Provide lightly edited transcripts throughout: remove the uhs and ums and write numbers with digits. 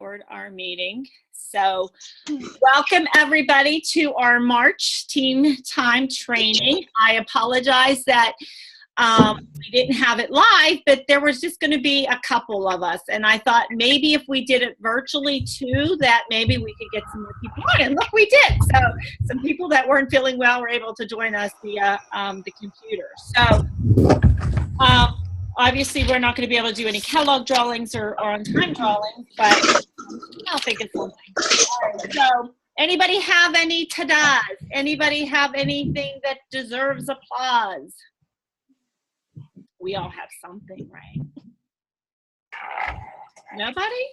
record our meeting. So welcome everybody to our March Team Time training. I apologize that we didn't have it live, but there was just going to be a couple of us. And I thought maybe if we did it virtually too, that maybe we could get some more people on. And look, we did. So some people that weren't feeling well were able to join us via the computer. So obviously we're not going to be able to do any catalog drawings or on-time drawings, but I'll think of something. All right, so anybody have any ta-das? Anybody have anything that deserves applause? We all have something, right? Nobody?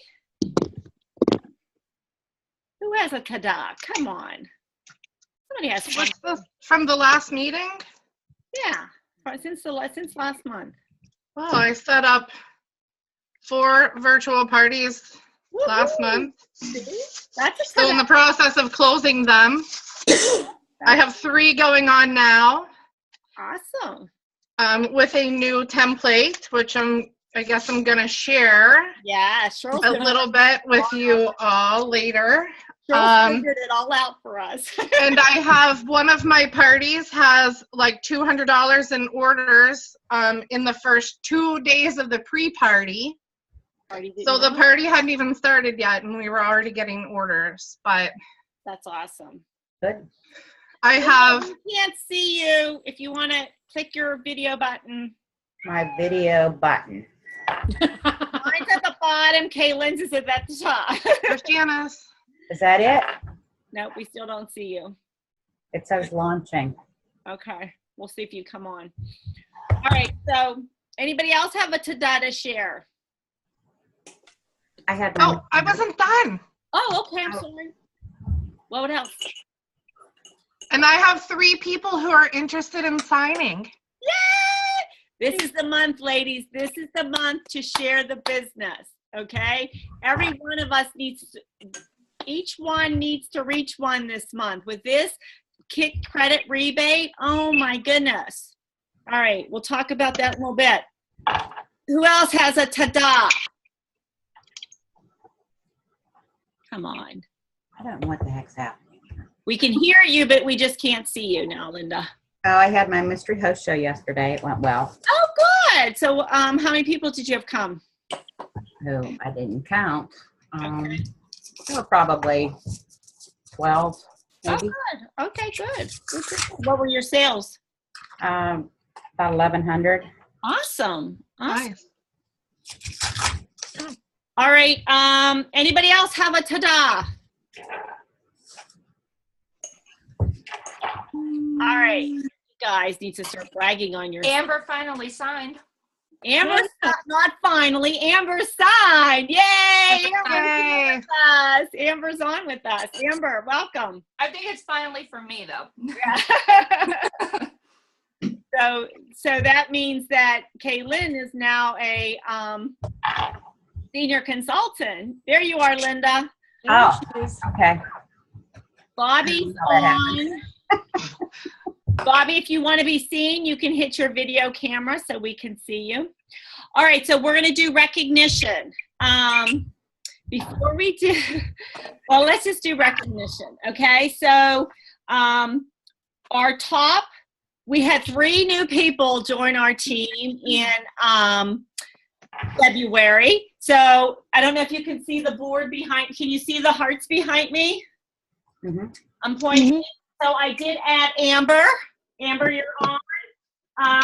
Who has a ta-da? Come on. Somebody has one. From the last meeting? Yeah, since last month. Oh, I set up 4 virtual parties last month. That's still in the process of closing them. I have 3 going on now. Awesome. With a new template, which I guess I'm gonna share. Yeah, sure. A little bit with you all later. Figured it all out for us. And I have one of my parties has like $200 in orders in the first 2 days of the pre-party. So the party hadn't even started yet, and we were already getting orders. But that's awesome. Good. I have. We can't see you. If you want to click your video button. My video button. Mine's at the bottom. Kaylin's is at the top. There's Janice. Is that it? Nope, we still don't see you. It says launching. Okay, we'll see if you come on. All right, so anybody else have a ta-da to share? I had. Oh, I wasn't done. Oh, okay, I'm sorry. What else? And I have 3 people who are interested in signing. Yay! This is the month, ladies. This is the month to share the business, okay? Every one of us each one needs to reach one this month. With this Kick credit rebate, oh my goodness. All right, we'll talk about that in a little bit. Who else has a ta-da? Come on. I don't know what the heck's happening. We can hear you, but we just can't see you now, Linda. Oh, I had my mystery host show yesterday. It went well. Oh, good. So how many people did you have come? Oh, I didn't count. Okay. There were probably 12, maybe. Oh, good. Okay, good. Good. What were your sales? About 1,100. Awesome. Nice. All right. Anybody else have a ta-da? All right. You guys need to start bragging on your. Amber finally signed. Amber, not finally. Amber signed. Yay! Yay. Amber's on with us. Amber's on with us. Amber, welcome. I think it's finally for me though. Yeah. So that means that Kaylin is now a senior consultant. There you are, Linda. Oh, okay. Bobby's on. Bobby, if you want to be seen, you can hit your video camera so we can see you. All right, so we're going to do recognition. Before we do, well, let's just do recognition, okay? So our top, we had 3 new people join our team in February. So I don't know if you can see the board behind. Can you see the hearts behind me? Mm-hmm. I'm pointing. Mm-hmm. So I did add Amber. Amber, you're on. I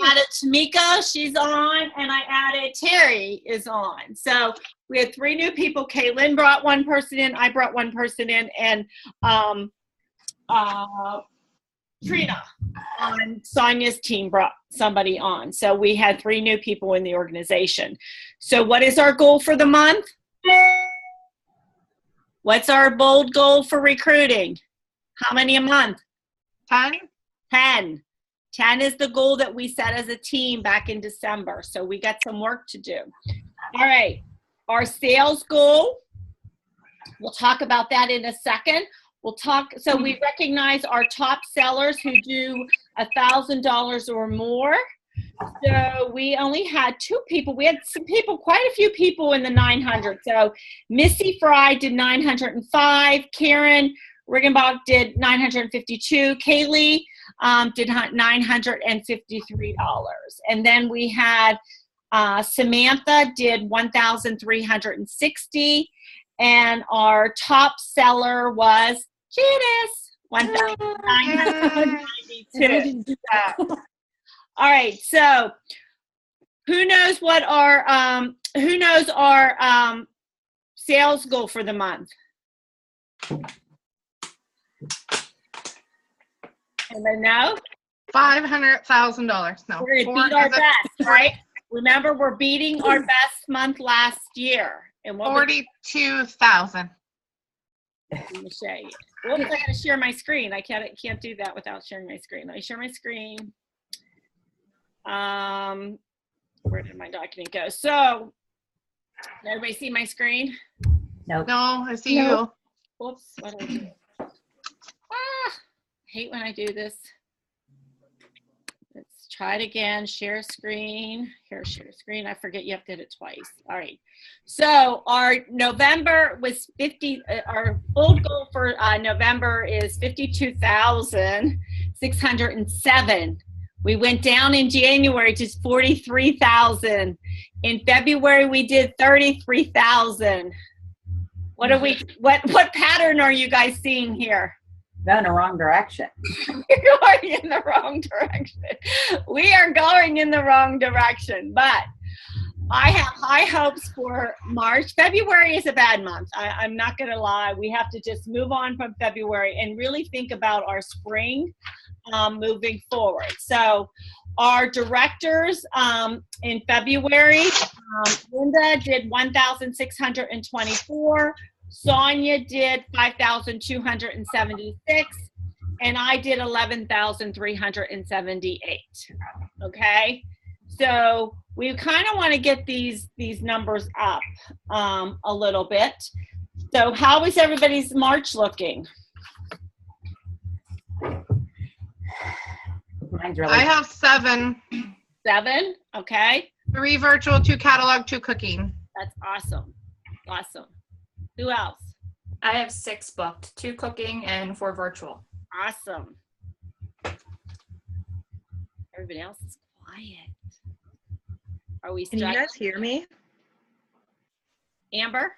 added Tamika, she's on, and I added Terry is on. So we had 3 new people. Kaylin brought 1 person in, I brought 1 person in, and Trina on Sonia's team brought somebody on. So we had 3 new people in the organization. So what is our goal for the month? What's our bold goal for recruiting? How many a month? 10? 10. 10 is the goal that we set as a team back in December. So we got some work to do. All right. Our sales goal, we'll talk about that in a second. So we recognize our top sellers who do $1,000 or more. So we only had 2 people. We had some people, quite a few people in the 900. So Missy Fry did 905. Karen Riggenbach did 952. Kaylee did $953. And then we had Samantha did 1,360. And our top seller was Janice, 1,992. All right, so who knows what our sales goal for the month? Anybody know? $500,000. No. We're gonna beat our best, right? Remember, we're beating our best month last year. And what was 42,000. Let me show you. Oops, I gotta share my screen. I can't do that without sharing my screen. Let me share my screen. Where did my document go? So, can everybody see my screen? Nope. No, I see you. Whoops, what did I do? I hate when I do this. Let's try it again. Share screen. Here, share screen. I forget you have to hit it twice. All right. So our November was 50. Our old goal for November is 52,607. We went down in January to 43,000. In February, we did 33,000. What pattern are you guys seeing here? Going in the wrong direction. We're going in the wrong direction. We are going in the wrong direction, but I have high hopes for March. February is a bad month. I'm not going to lie. We have to just move on from February and really think about our spring moving forward. So our directors in February, Linda did 1,624. Sonia did 5,276, and I did 11,378. Okay, so we kind of want to get these numbers up a little bit. So how is everybody's March looking? Mine's really. I have 7. 7, okay. 3 virtual, 2 catalog, 2 cooking. That's awesome. Awesome. Who else? I have 6 booked, 2 cooking and 4 virtual. Awesome. Everybody else is quiet. Are we Can you struggling? guys hear me? Amber?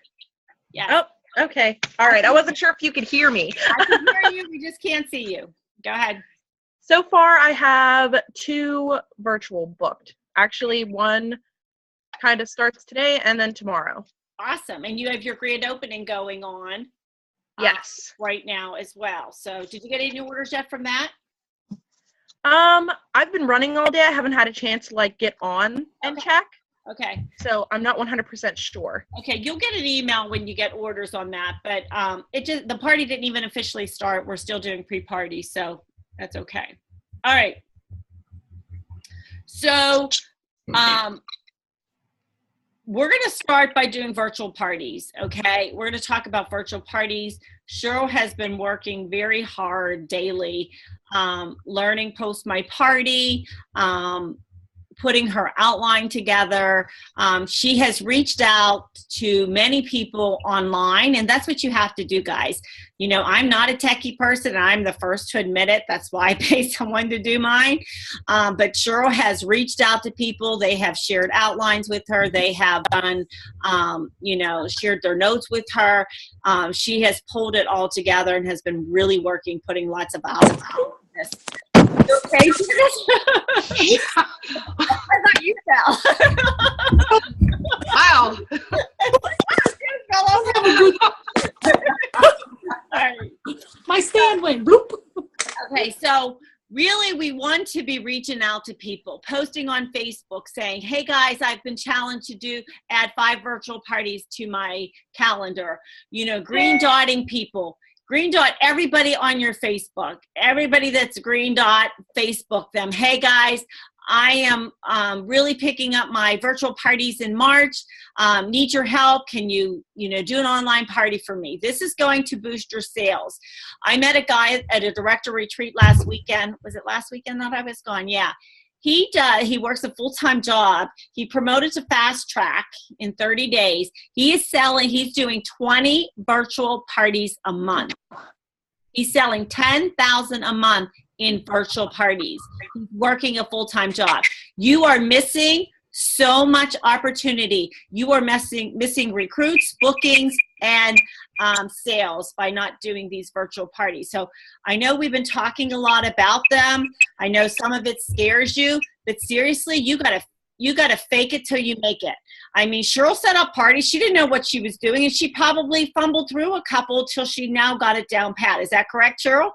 Yes. Oh, okay. All right. I wasn't sure if you could hear me. I can hear you. We just can't see you. Go ahead. So far, I have 2 virtual booked. Actually, one kind of starts today and then tomorrow. Awesome. And you have your grand opening going on Yes. right now as well. So did you get any orders yet from that? I've been running all day. I haven't had a chance to get on and check. Okay. So I'm not 100% sure. Okay. You'll get an email when you get orders on that. But the party didn't even officially start. We're still doing pre-party. So that's okay. All right. So we're going to start by doing virtual parties, okay? We're going to talk about virtual parties. Cheryl has been working very hard daily, learning Post My Party, putting her outline together. She has reached out to many people online, and that's what you have to do, guys. You know, I'm not a techie person, and I'm the first to admit it. That's why I pay someone to do mine. But Cheryl has reached out to people. They have shared outlines with her. They have done, shared their notes with her. She has pulled it all together and has been really working, putting lots of hours on this. Okay, I thought you fell. Wow. My stand went bloop. Okay, so really we want to be reaching out to people, posting on Facebook saying, hey guys, I've been challenged to add 5 virtual parties to my calendar. You know, green dotting people. Green dot everybody on your Facebook. Everybody that's green dot, Facebook them. Hey guys, I am really picking up my virtual parties in March. Need your help. Can you do an online party for me? This is going to boost your sales. I met a guy at a director retreat last weekend. Was it last weekend that I was gone? Yeah. he works a full-time job. He promoted to fast track in 30 days. He's doing 20 virtual parties a month. He's selling 10,000 a month in virtual parties. He's working a full-time job. You are missing so much opportunity. You are missing recruits, bookings, and sales by not doing these virtual parties. So I know we've been talking a lot about them. I know some of it scares you, but seriously, you gotta fake it till you make it. I mean, Cheryl set up parties. She didn't know what she was doing, and she probably fumbled through a couple till she now got it down pat. Is that correct, Cheryl?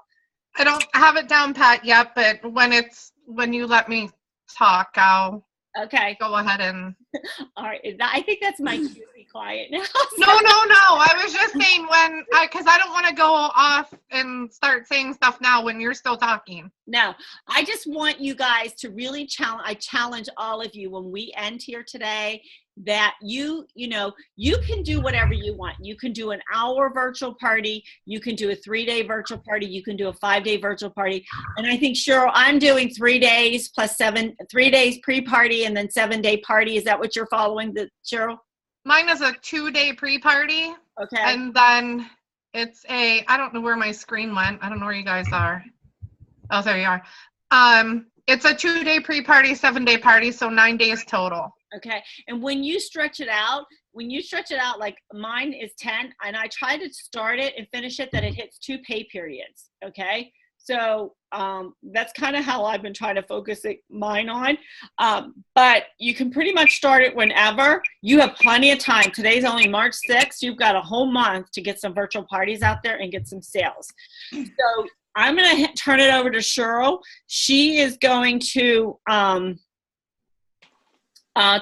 I don't have it down pat yet, but when you let me talk, I'll go ahead and. All right. I think that's my cue to be quiet now. No. I was just saying because I don't want to go off and start saying stuff now when you're still talking. No, I just want you guys to really challenge all of you when we end here today that you can do whatever you want. You can do an hour virtual party. You can do a 3-day virtual party. You can do a 5-day virtual party. And I think, Cheryl, I'm doing 3 days plus 3 days pre-party and then 7-day party. Is that what you're following, Cheryl? Mine is a 2-day pre-party. Okay. And then it's I don't know where my screen went. I don't know where you guys are. Oh, there you are. It's a 2-day pre-party, 7-day party, so 9 days total. Okay. And when you stretch it out, like mine is 10, and I try to start it and finish it that it hits 2 pay periods. Okay. So that's kind of how I've been trying to focus mine on. But you can pretty much start it whenever. You have plenty of time. Today's only March 6th. You've got a whole month to get some virtual parties out there and get some sales. So I'm going to turn it over to Cheryl. She is going to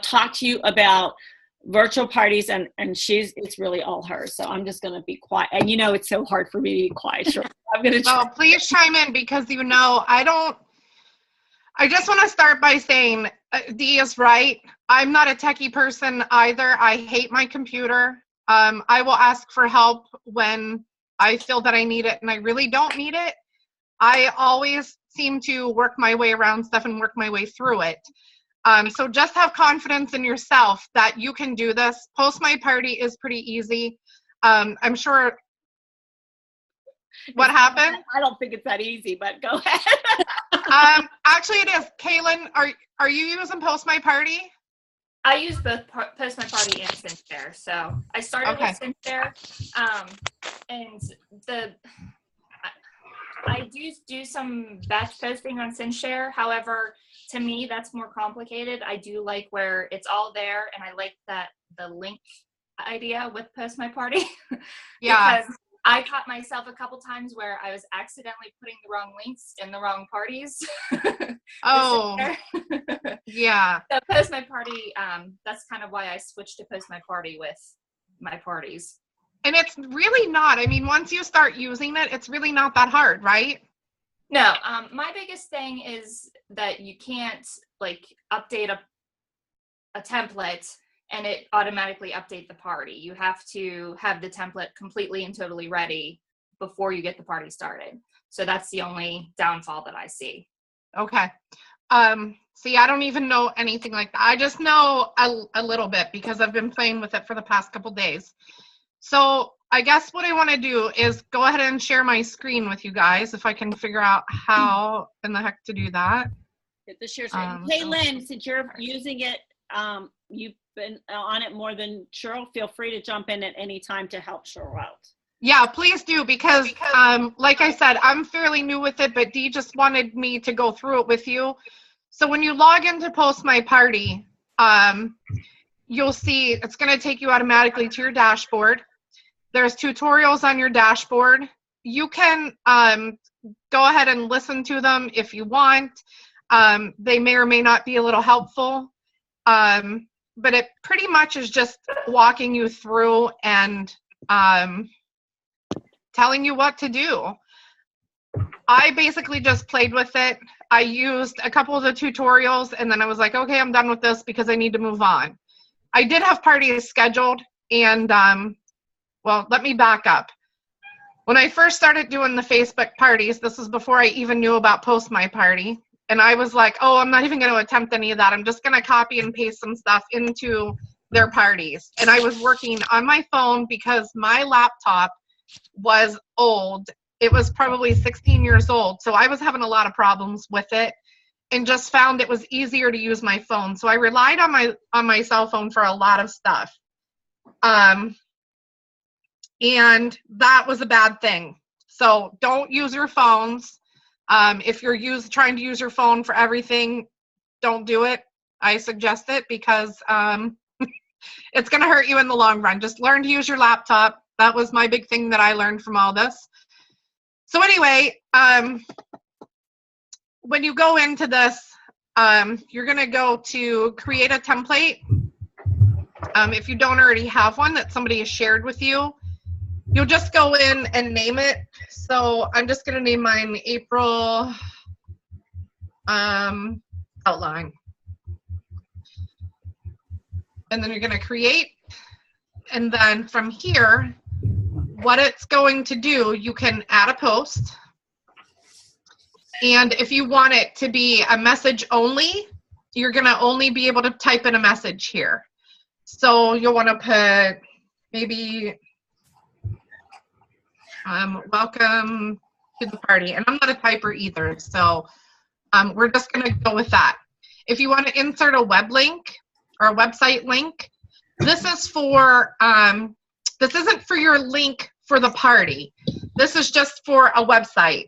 talk to you about virtual parties, and it's really all her. So I'm just going to be quiet. And it's so hard for me to be quiet. Sure. I'm going to. Well, please chime in because I just want to start by saying Dee is right. I'm not a techie person either. I hate my computer. I will ask for help when I feel that I need it, and I really don't need it. I always seem to work my way around stuff and work my way through it. So just have confidence in yourself that you can do this. Post My Party is pretty easy. I'm sure. What happened? I don't think it's that easy, but go ahead. Actually, it is. Kaylin, are you using Post My Party? I use both Post My Party and SinShare. So I started with SinShare, and I do some batch posting on SinShare. However, to me, that's more complicated. I do like where it's all there, and I like the link idea with Post My Party. Yeah. Because I caught myself a couple times where I was accidentally putting the wrong links in the wrong parties. Oh. Yeah. So Post My Party, that's kind of why I switched to Post My Party with my parties. And it's really not. I mean, once you start using it, it's really not that hard, right? No, my biggest thing is that you can't update a template and it automatically update the party. You have to have the template completely and totally ready before you get the party started. So that's the only downfall that I see. Okay. See, I don't even know anything like that. I just know a little bit because I've been playing with it for the past couple days. So I guess what I want to do is go ahead and share my screen with you guys if I can figure out how in the heck to do that. Hit the share screen. Kaylin, since you're using it, you've been on it more than Cheryl, feel free to jump in at any time to help Cheryl out. Yeah, please do because like I said, I'm fairly new with it, but Dee just wanted me to go through it with you. So when you log into Post My Party, you'll see it's going to take you automatically to your dashboard. There's tutorials on your dashboard. You can go ahead and listen to them if you want. They may or may not be a little helpful, but it pretty much is just walking you through and telling you what to do. I basically just played with it. I used a couple of the tutorials and then I was like, okay, I'm done with this because I need to move on. I did have parties scheduled and well, let me back up. When I first started doing the Facebook parties, this was before I even knew about Post My Party. And I was like, oh, I'm not even going to attempt any of that. I'm just going to copy and paste some stuff into their parties. And I was working on my phone because my laptop was old. It was probably 16 years old. So I was having a lot of problems with it and just found it was easier to use my phone. So I relied on my cell phone for a lot of stuff. And that was a bad thing. So don't use your phones. If you're trying to use your phone for everything, don't do it. I suggest it because it's going to hurt you in the long run. Just learn to use your laptop. That was my big thing that I learned from all this. So anyway, when you go into this, you're going to go to create a template. If you don't already have one that somebody has shared with you, you'll just go in and name it. So I'm just going to name mine April outline. And then you're going to create. And then from here, what it's going to do, you can add a post. And if you want it to be a message only, you're going to only be able to type in a message here. So you'll want to put maybe welcome to the party. And I'm not a typer either, so we're just going to go with that. If you want to insert a web link or a website link, this is for this isn't for your link for the party. This is just for a website.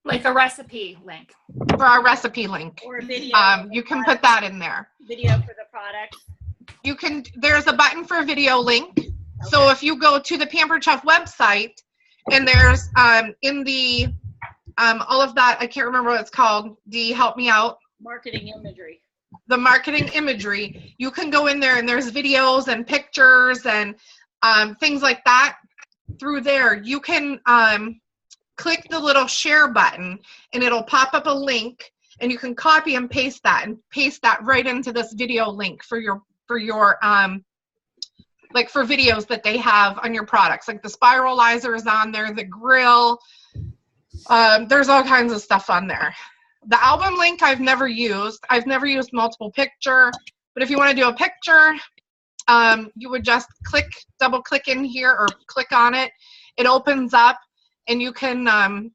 Like a recipe link. For our recipe link. Or a video. You can put that in there. Video for the product. You can, there's a button for a video link. Okay. So if you go to the Pampered Chef website and there's in the, all of that, I can't remember what it's called. Dee, help me out. Marketing imagery. The marketing imagery, you can go in there and there's videos and pictures and things like that through there. You can click the little share button and it'll pop up a link and you can copy and paste that right into this video link for your like for videos that they have on your products. Like the spiralizer is on there, the grill, there's all kinds of stuff on there. The album link I've never used. I've never used multiple picture, but if you want to do a picture, you would just double click in here or click on it. It opens up and you can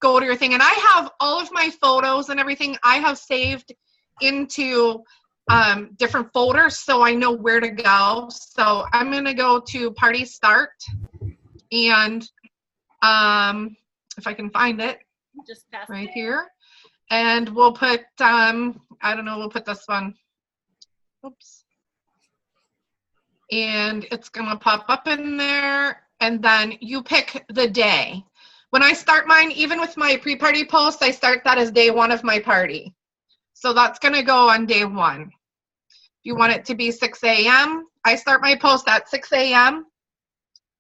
go to your thing. And I have all of my photos and everything I have saved into different folders so I know where to go. So I'm going to go to Party Start and if I can find it, just right here. And we'll put, I don't know, we'll put this one. Oops. And it's going to pop up in there. And then you pick the day. When I start mine, even with my pre-party post, I start that as day one of my party. So that's going to go on day one. If you want it to be 6 a.m., I start my post at 6 a.m.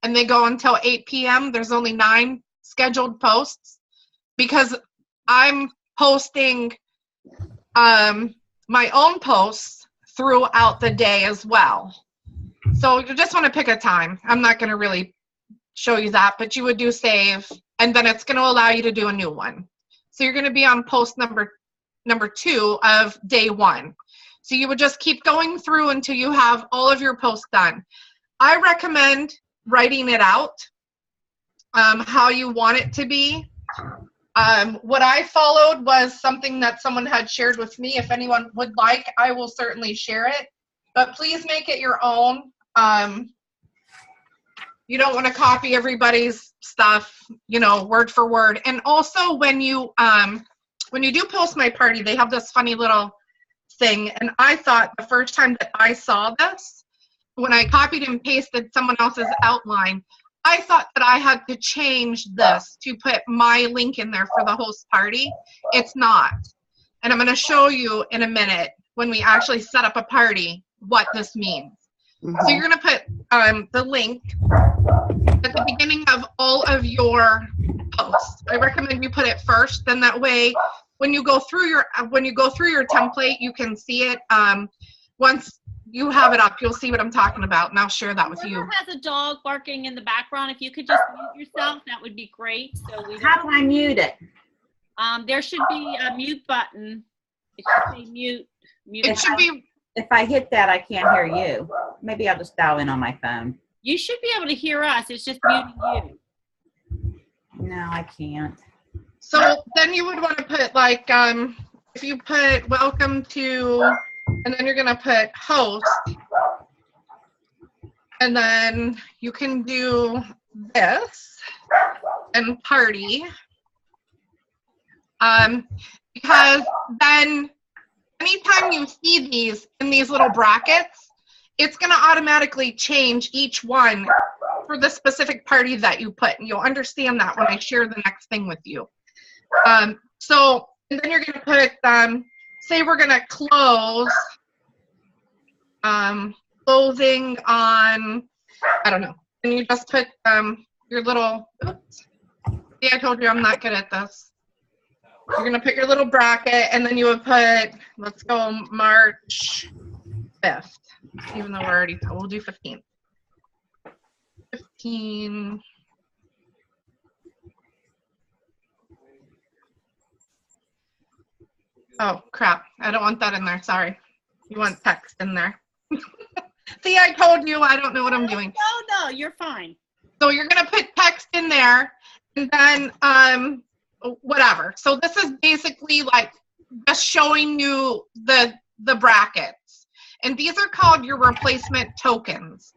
and they go until 8 p.m. There's only 9 scheduled posts because I'm posting my own posts throughout the day as well. So you just want to pick a time. I'm not going to really show you that, but you would do save, and then it's going to allow you to do a new one. So you're going to be on post number 2 of day 1. So you would just keep going through until you have all of your posts done. I recommend writing it out, how you want it to be. What I followed was something that someone had shared with me. If anyone would like, I will certainly share it. But please make it your own. You don't want to copy everybody's stuff, you know, word for word. And also when you do post my party, they have this funny little thing. And I thought the first time that I saw this, when I copied and pasted someone else's outline, I thought that I had to change this to put my link in there for the host party. It's not. And I'm going to show you in a minute when we actually set up a party what this means. Mm-hmm. So you're going to put the link at the beginning of all of your posts. I recommend you put it first, then that way when you go through your template, you can see it. Once you have it up, you'll see what I'm talking about, and I'll share that with you. Whoever has a dog barking in the background, if you could just mute yourself, that would be great. So we How do I mute it? There should be a mute button. It should say mute. It should be. If I hit that, I can't hear you. Maybe I'll just dial in on my phone. You should be able to hear us. It's just muting you. No, I can't. So then you would want to put like, if you put welcome to, and then you're going to put host, and then you can do this and party. Because then anytime you see these in these little brackets, it's going to automatically change each one for the specific party that you put. And you'll understand that when I share the next thing with you. So, and then you're going to put, say we're going to close, closing on, I don't know. And you just put your little, oops. See, I told you I'm not good at this. You're going to put your little bracket, and then you would put, let's go March 5th, even though we're already, we'll do 15th. 15. Oh, crap. I don't want that in there. Sorry. You want text in there. See, I told you I don't know what I'm doing. No, you're fine. So you're going to put text in there, and then whatever. So this is basically like just showing you the brackets. And these are called your replacement tokens.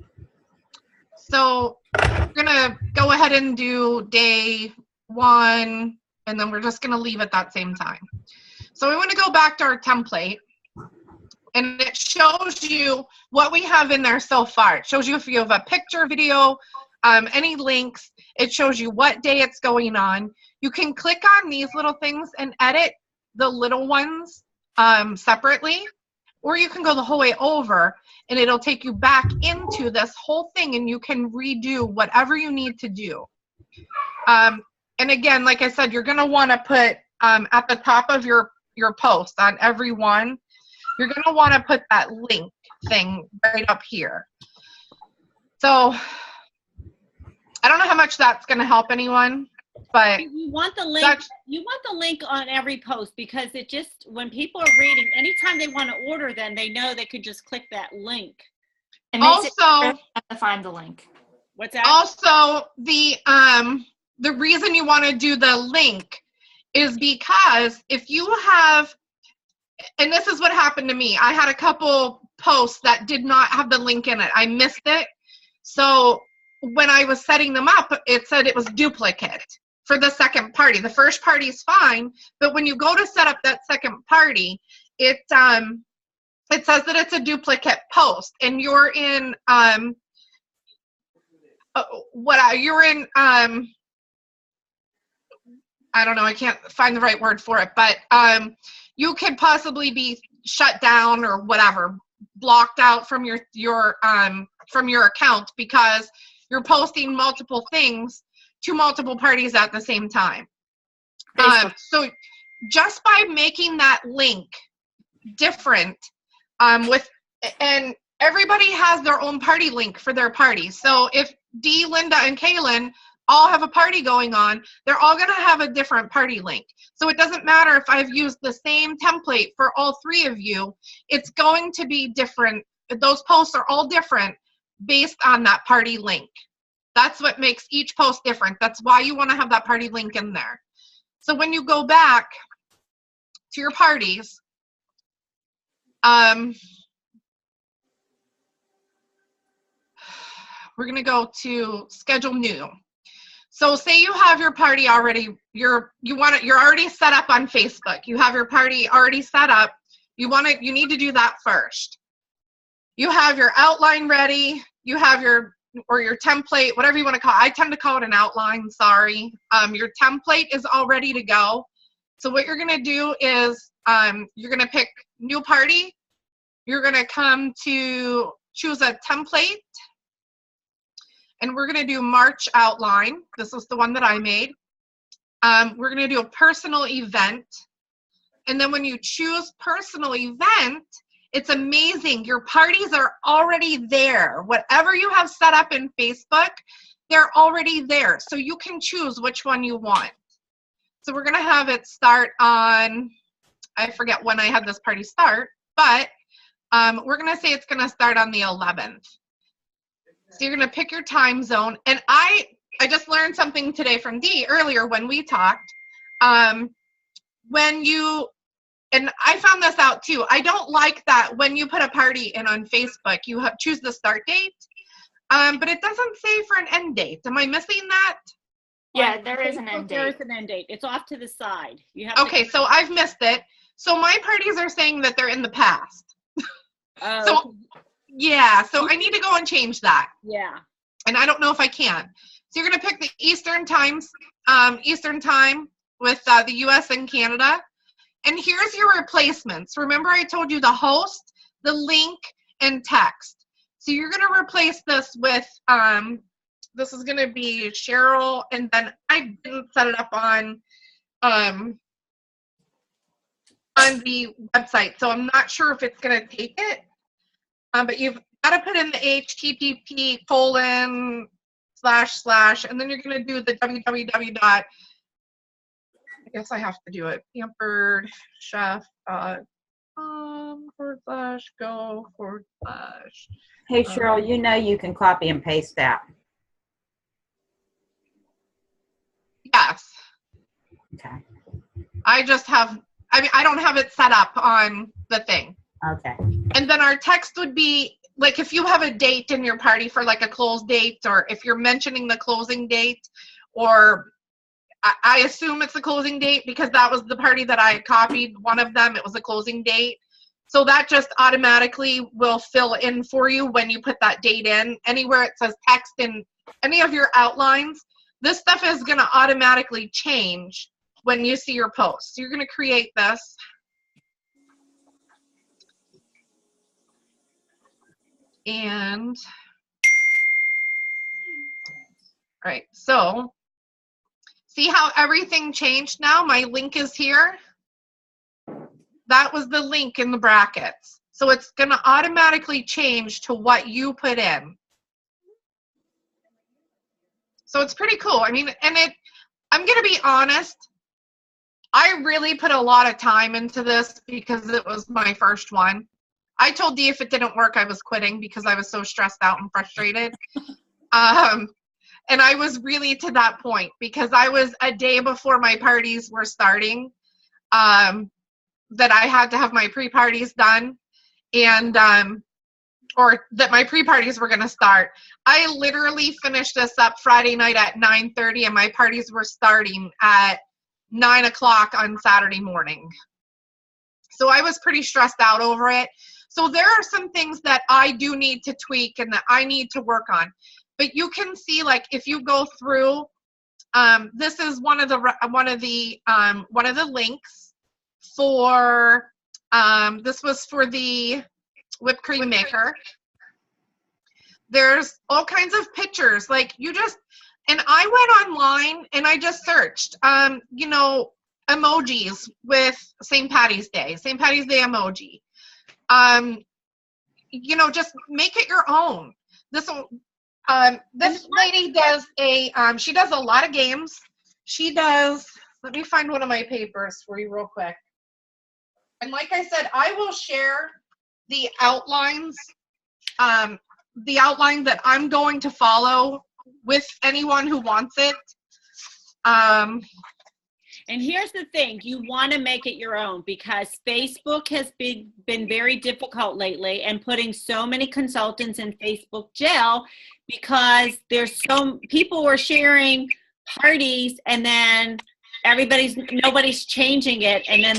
So we're going to go ahead and do day 1, and then we're just going to leave at that same time. So we want to go back to our template, and it shows you what we have in there so far. It shows you if you have a picture, video, any links. It shows you what day it's going on. You can click on these little things and edit the little ones separately, or you can go the whole way over, and it'll take you back into this whole thing, and you can redo whatever you need to do. And again, like I said, you're going to want to put at the top of your post on every one, you're going to want to put that link thing right up here. So I don't know how much that's going to help anyone, but you want the link. You want the link on every post, because it just, when people are reading, anytime they want to order, then they know they could just click that link. It makes also it easier to find the link. What's that? Also, the reason you want to do the link is because if you have, and this is what happened to me, I had a couple posts that did not have the link in it. I missed it. So when I was setting them up, it said it was duplicate for the second party. The first party is fine, but when you go to set up that second party, it says that it's a duplicate post, and you're in I don't know, I can't find the right word for it, but you could possibly be shut down or whatever, blocked out from your account because you're posting multiple things to multiple parties at the same time. So just by making that link different, and everybody has their own party link for their party. So if Dee, Linda, and Kaylin all have a party going on, they're all going to have a different party link. So it doesn't matter if I've used the same template for all 3 of you, it's going to be different. Those posts are all different based on that party link. That's what makes each post different. That's why you want to have that party link in there. So when you go back to your parties, we're going to go to schedule new. So say you have your party already, you're already set up on Facebook. You have your party already set up. You need to do that first. You have your outline ready. You have your template, whatever you want to call it. I tend to call it an outline, sorry. Your template is all ready to go. So what you're going to do is you're going to pick new party. You're going to come to choose a template. And we're going to do March outline. This is the one that I made. We're going to do a personal event. And then when you choose personal event, it's amazing. Your parties are already there. Whatever you have set up in Facebook, they're already there. So you can choose which one you want. So we're going to have it start on, I forget when I had this party start, but we're going to say it's going to start on the 11th. So you're going to pick your time zone. And I just learned something today from Dee earlier when we talked. When you, and I found this out too, I don't like that when you put a party in on Facebook, you choose the start date, but it doesn't say for an end date. Am I missing that? Yeah, there is an end There is date. an end date. It's off to the side. You have Okay, so I've missed it. So my parties are saying that they're in the past. To, So, yeah, so I need to go and change that. yeah. And I don't know if I can. So you're going to pick the Eastern time with the US and Canada. And here's your replacements. Remember I told you the host, the link, and text. So you're going to replace this with, this is going to be Cheryl, and then I didn't set it up on the website, so I'm not sure if it's going to take it. But you've got to put in the http:// and then you're going to do the www. I guess I have to do it. PamperedChef.com/go/. Hey, Cheryl, you know you can copy and paste that. Yes. Okay. I don't have it set up on the thing. Okay. And then our text would be, like, if you have a date in your party for like a close date, or if you're mentioning the closing date, or I assume it's the closing date because that was the party that I copied, one of them, it was a closing date. So that just automatically will fill in for you when you put that date in. Anywhere it says text in any of your outlines, this stuff is going to automatically change when you see your post. So you're going to create this. And, all right, so see how everything changed now? My link is here. That was the link in the brackets. So it's going to automatically change to what you put in. So it's pretty cool. I mean, and I'm going to be honest, I really put a lot of time into this because it was my first one. I told Dee if it didn't work, I was quitting because I was so stressed out and frustrated. And I was really to that point because I was a day before my parties were starting, that I had to have my pre-parties done, and or that my pre-parties were going to start. I literally finished this up Friday night at 9:30, and my parties were starting at 9 o'clock on Saturday morning. So I was pretty stressed out over it. So there are some things that I do need to tweak and that I need to work on. But you can see, like, if you go through, this is one of the links for, this was for the whipped cream maker. There's all kinds of pictures, like you just, and I went online and I just searched, you know, emojis with St. Patty's Day emoji. You know, just make it your own. This lady does she does a lot of games. She does, let me find one of my papers for you real quick. And like I said, I will share the outlines, the outline that I'm going to follow with anyone who wants it. And here's the thing, you want to make it your own because Facebook has been very difficult lately and putting so many consultants in Facebook jail because there's people are sharing parties and then nobody's changing it, and then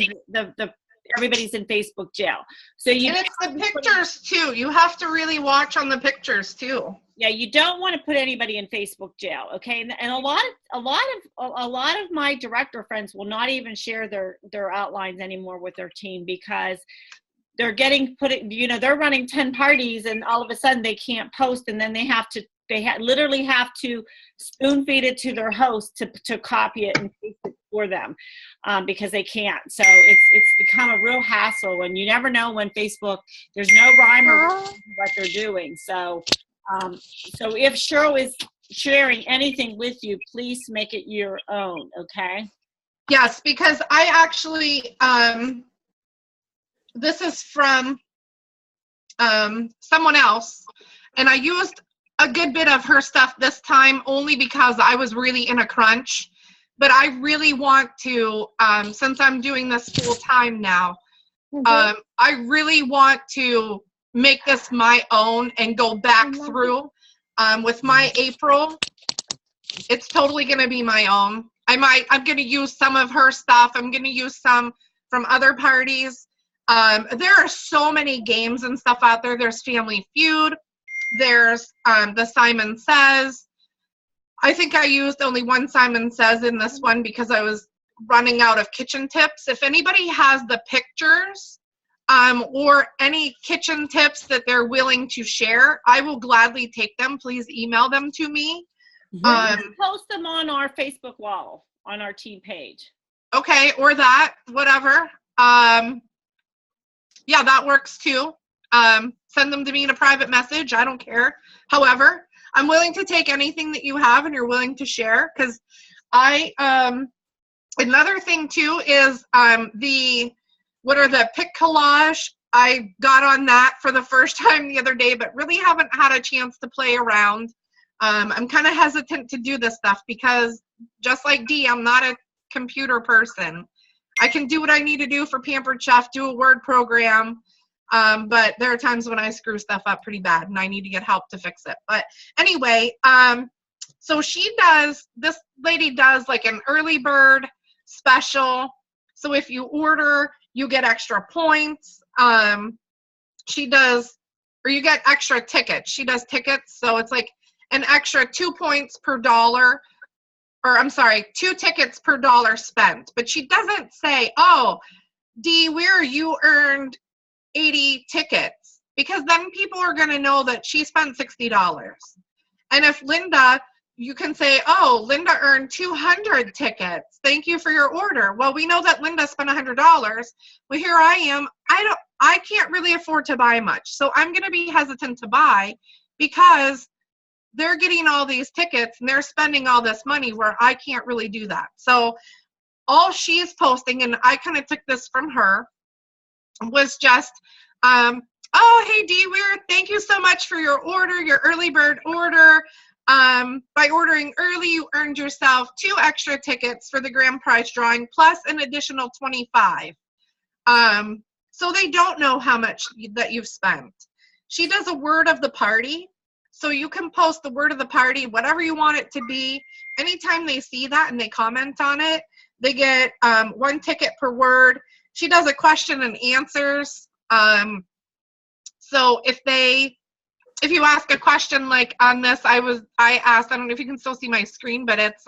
everybody's in Facebook jail. So and it's the pictures too. You have to really watch on the pictures too. Yeah, you don't want to put anybody in Facebook jail, okay? And a lot of my director friends will not even share their outlines anymore with their team because they're getting they're running 10 parties and all of a sudden they can't post, and then they literally have to spoon feed it to their host to copy it and paste it for them because they can't. So it's become a real hassle, and you never know when Facebook, there's no rhyme or reason to what they're doing. So if Cheryl is sharing anything with you, please make it your own, okay? Yes, because I actually, this is from someone else, and I used a good bit of her stuff this time only because I was really in a crunch. But I really want to, since I'm doing this full time now, I really want to make this my own and go back through. With my April, it's totally going to be my own. I'm going to use some of her stuff. I'm going to use some from other parties. There are so many games and stuff out there. There's Family Feud. There's the Simon Says. I think I used only one Simon Says in this one because I was running out of kitchen tips. If anybody has the pictures or any kitchen tips that they're willing to share, I will gladly take them. Please email them to me. Post them on our Facebook wall, on our team page. Okay, or that, whatever. Yeah, that works too. Send them to me in a private message. I don't care. However, I'm willing to take anything that you have and you're willing to share, because another thing too is the pic collage. I got on that for the first time the other day, but really haven't had a chance to play around. I'm kind of hesitant to do this stuff because, just like Dee, I'm not a computer person. I can do what I need to do for Pampered Chef, do a Word program, but there are times when I screw stuff up pretty bad and I need to get help to fix it. But anyway, so this lady does like an early bird special. So if you order, you get extra points. You get extra tickets. She does tickets, so it's like an extra 2 points per dollar, or I'm sorry, 2 tickets per dollar spent. But she doesn't say, oh, Dee, you earned 80 tickets, because then people are going to know that she spent $60. And if Linda, you can say, oh, Linda earned 200 tickets. Thank you for your order. Well, we know that Linda spent $100. Well, here I am. I can't really afford to buy much. So I'm going to be hesitant to buy because they're getting all these tickets and they're spending all this money where I can't really do that. So all she's posting, and I kind of took this from her, was just, oh, hey, Dee, thank you so much for your order, your early bird order. By ordering early, you earned yourself 2 extra tickets for the grand prize drawing, plus an additional 25. So they don't know how much that you've spent. She does a word of the party. So you can post the word of the party, whatever you want it to be. Anytime they see that and they comment on it, they get 1 ticket per word. She does a question and answers. So if you ask a question like on this, I asked, I don't know if you can still see my screen, but it's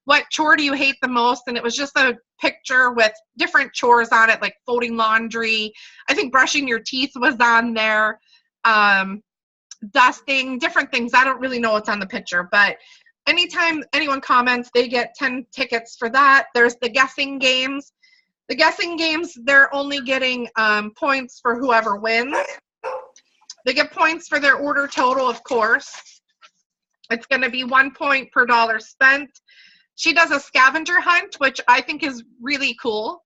what chore do you hate the most? And it was just a picture with different chores on it, like folding laundry. I think brushing your teeth was on there. Dusting, different things. I don't really know what's on the picture, but anytime anyone comments, they get 10 tickets for that. There's the guessing games. The guessing games, they're only getting points for whoever wins. They get points for their order total, of course. It's going to be 1 point per dollar spent. She does a scavenger hunt, which I think is really cool.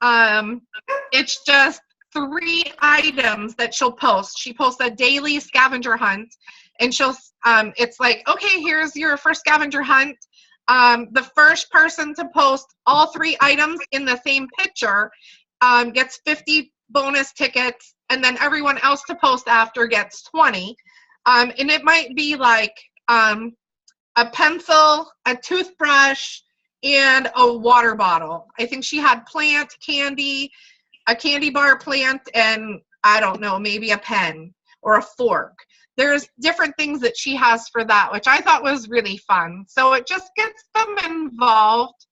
It's just 3 items that she'll post. She posts a daily scavenger hunt, and it's like, okay, here's your first scavenger hunt. The first person to post all 3 items in the same picture gets 50 bonus tickets, and then everyone else to post after gets 20. And it might be like a pencil, a toothbrush, and a water bottle. I think she had plant, candy, a candy bar plant, and I don't know, maybe a pen or a fork. There's different things that she has for that, which I thought was really fun. So it just gets them involved.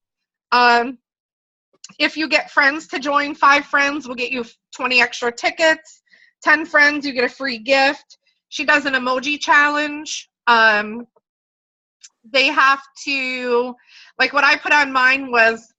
If you get friends to join, 5 friends will get you 20 extra tickets. 10 friends, you get a free gift. She does an emoji challenge. They have to, like what I put on mine was,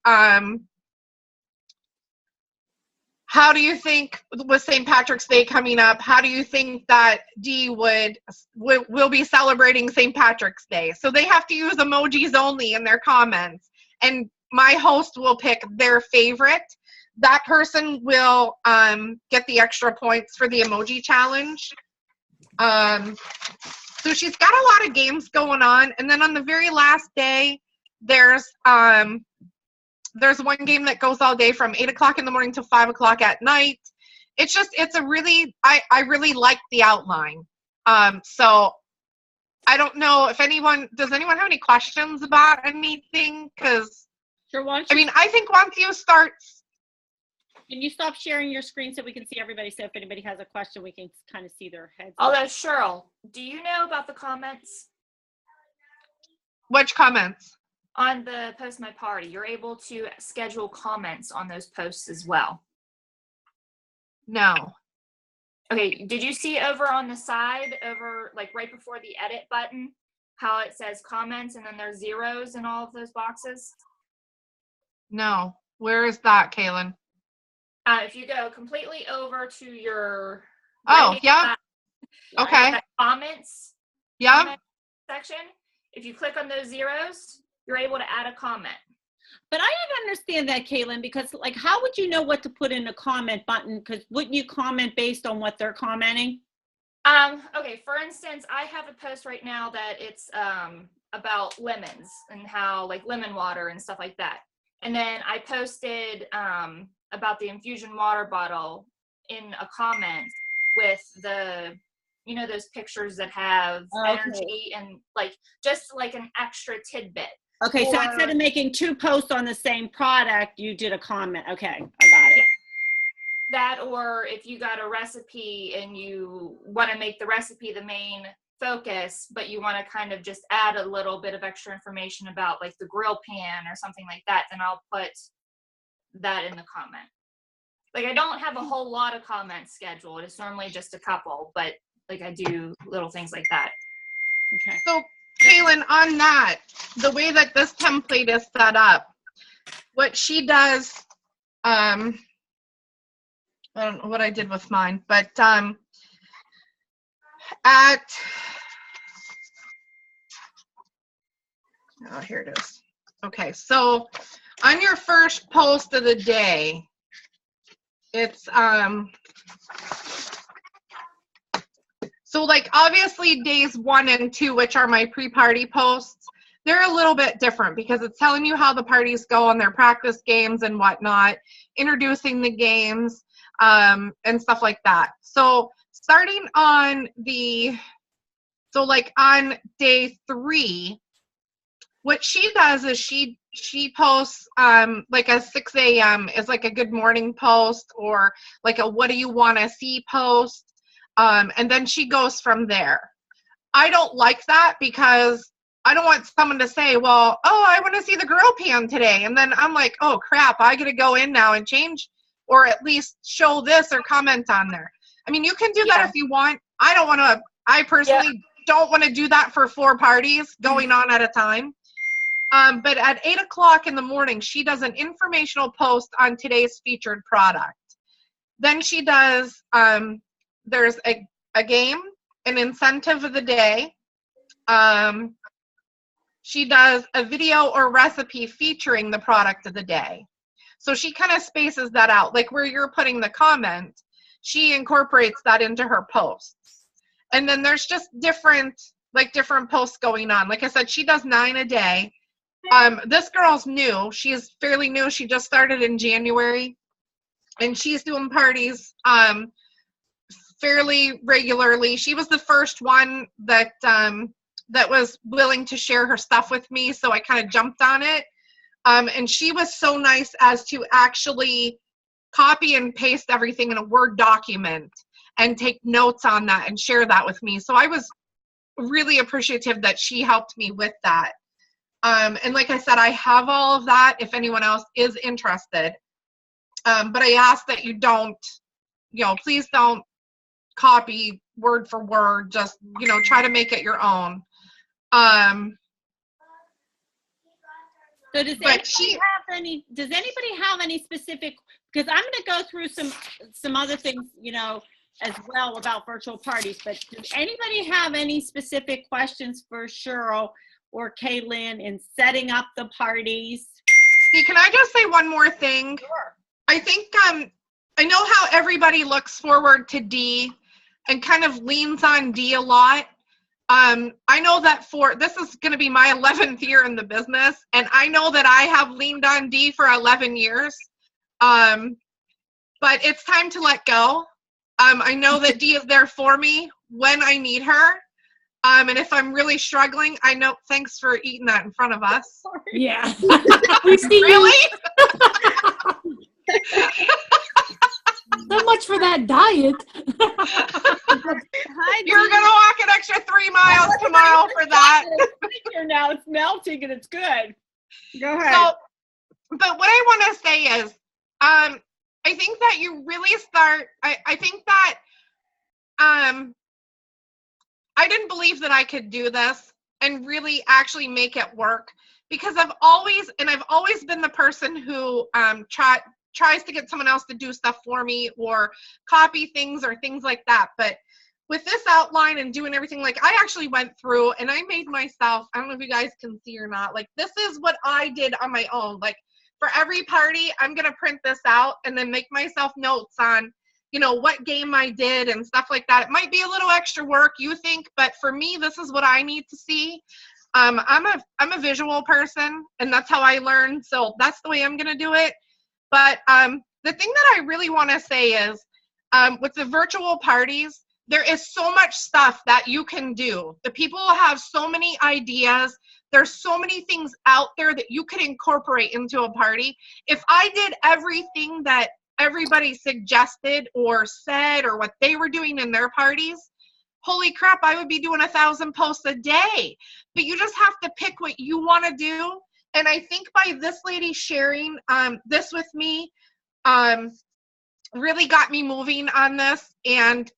how do you think, with St. Patrick's Day coming up, how do you think that Dee will be celebrating St. Patrick's Day? So they have to use emojis only in their comments. And my host will pick their favorite. That person will get the extra points for the emoji challenge. So she's got a lot of games going on. And then on the very last day, there's one game that goes all day from 8 o'clock in the morning to 5 o'clock at night. It's a really, I really like the outline. So I don't know if does anyone have any questions about anything? Because, Sure, why don't I you, mean, I think once you start, can you stop sharing your screen so we can see everybody? So if anybody has a question, we can kind of see their heads. Although, Cheryl, do you know about the comments which comments? on the Post My Party? You're able to schedule comments on those posts as well. No. Okay, did you see over on the side, over like right before the edit button, how it says comments and then there's zeros in all of those boxes? No. Where is that, Kaylin? If you go completely over to your Oh, right yeah. side, Okay. that comments Yeah. comment section, if you click on those zeros, you're able to add a comment. But I don't understand that, Caitlin, because like, how would you know what to put in a comment button? Because wouldn't you comment based on what they're commenting? Okay, for instance, I have a post right now that it's about lemons and how like lemon water and stuff like that. And then I posted about the infusion water bottle in a comment with the, you know, those pictures that have energy and like just like an extra tidbit. Okay, so instead of making 2 posts on the same product, you did a comment. Okay, I got it. Yeah. That, or if you got a recipe and you want to make the recipe the main focus, but you want to kind of just add a little bit of extra information about like the grill pan or something like that, then I'll put that in the comment. Like I don't have a whole lot of comments scheduled. It's normally just a couple, but like I do little things like that. Okay. So, Kaylin, on that, the way that this template is set up, what she does, I don't know what I did with mine, but oh, here it is. Okay, so on your first post of the day, it's so like obviously days 1 and 2, which are my pre-party posts, they're a little bit different because it's telling you how the parties go on their practice games and whatnot, introducing the games, and stuff like that. So starting on on day 3, what she does is she posts like a 6 a.m. is like a good morning post, or like a what do you want to see post. And then she goes from there. I don't like that because I don't want someone to say, well, oh, I want to see the grill pan today. And then I'm like, oh, crap, I got to go in now and change or at least show this or comment on there. I mean, you can do that if you want. I personally don't want to do that for 4 parties going on at a time. But at 8 o'clock in the morning, she does an informational post on today's featured product. Then she does, there's a game, an incentive of the day. She does a video or recipe featuring the product of the day. So she kind of spaces that out. Like where you're putting the comment, she incorporates that into her posts. And then there's just different posts going on. Like I said, she does 9 a day. This girl's new. She's fairly new. She just started in January. And she's doing parties fairly regularly. She was the first one that was willing to share her stuff with me, so I kind of jumped on it. And she was so nice as to actually copy and paste everything in a Word document and take notes on that and share that with me. So I was really appreciative that she helped me with that. And like I said, I have all of that if anyone else is interested. But I ask that you don't, please don't copy word for word. Just, try to make it your own. So does anybody have any specific, because I'm going to go through some other things, as well about virtual parties, but does anybody have any specific questions for Cheryl or Kaylin in setting up the parties? See, can I just say one more thing? Sure. I think I know how everybody looks forward to D and kind of leans on D a lot. I know that this is going to be my 11th year in the business, and I know that I have leaned on D for 11 years. But it's time to let go. I know that D is there for me when I need her. And if I'm really struggling, I know, thanks for eating that in front of us. Yeah. We see Really? So much for that diet. Hi, You're Dee. going to walk an extra 3 miles tomorrow for that. Here now, it's melting and it's good. Go ahead. So, but what I want to say is, I think that you really start, I think that, I didn't believe that I could do this and really actually make it work, because I've always been the person who, tries to get someone else to do stuff for me or copy things or things like that. But with this outline and doing everything, like, I actually went through and I made myself, I don't know if you guys can see or not, like, this is what I did on my own. Like, for every party, I'm going to print this out and then make myself notes on, you know, what game I did and stuff like that. It might be a little extra work, you think, but for me, this is what I need to see. I'm a visual person, and that's how I learn. So that's the way I'm going to do it. But the thing that I really want to say is, with the virtual parties, there is so much stuff that you can do. The people have so many ideas. There's so many things out there that you could incorporate into a party. If I did everything that everybody suggested or said or what they were doing in their parties, holy crap, I would be doing 1,000 posts a day. But you just have to pick what you want to do. And I think by this lady sharing this with me, really got me moving on this, and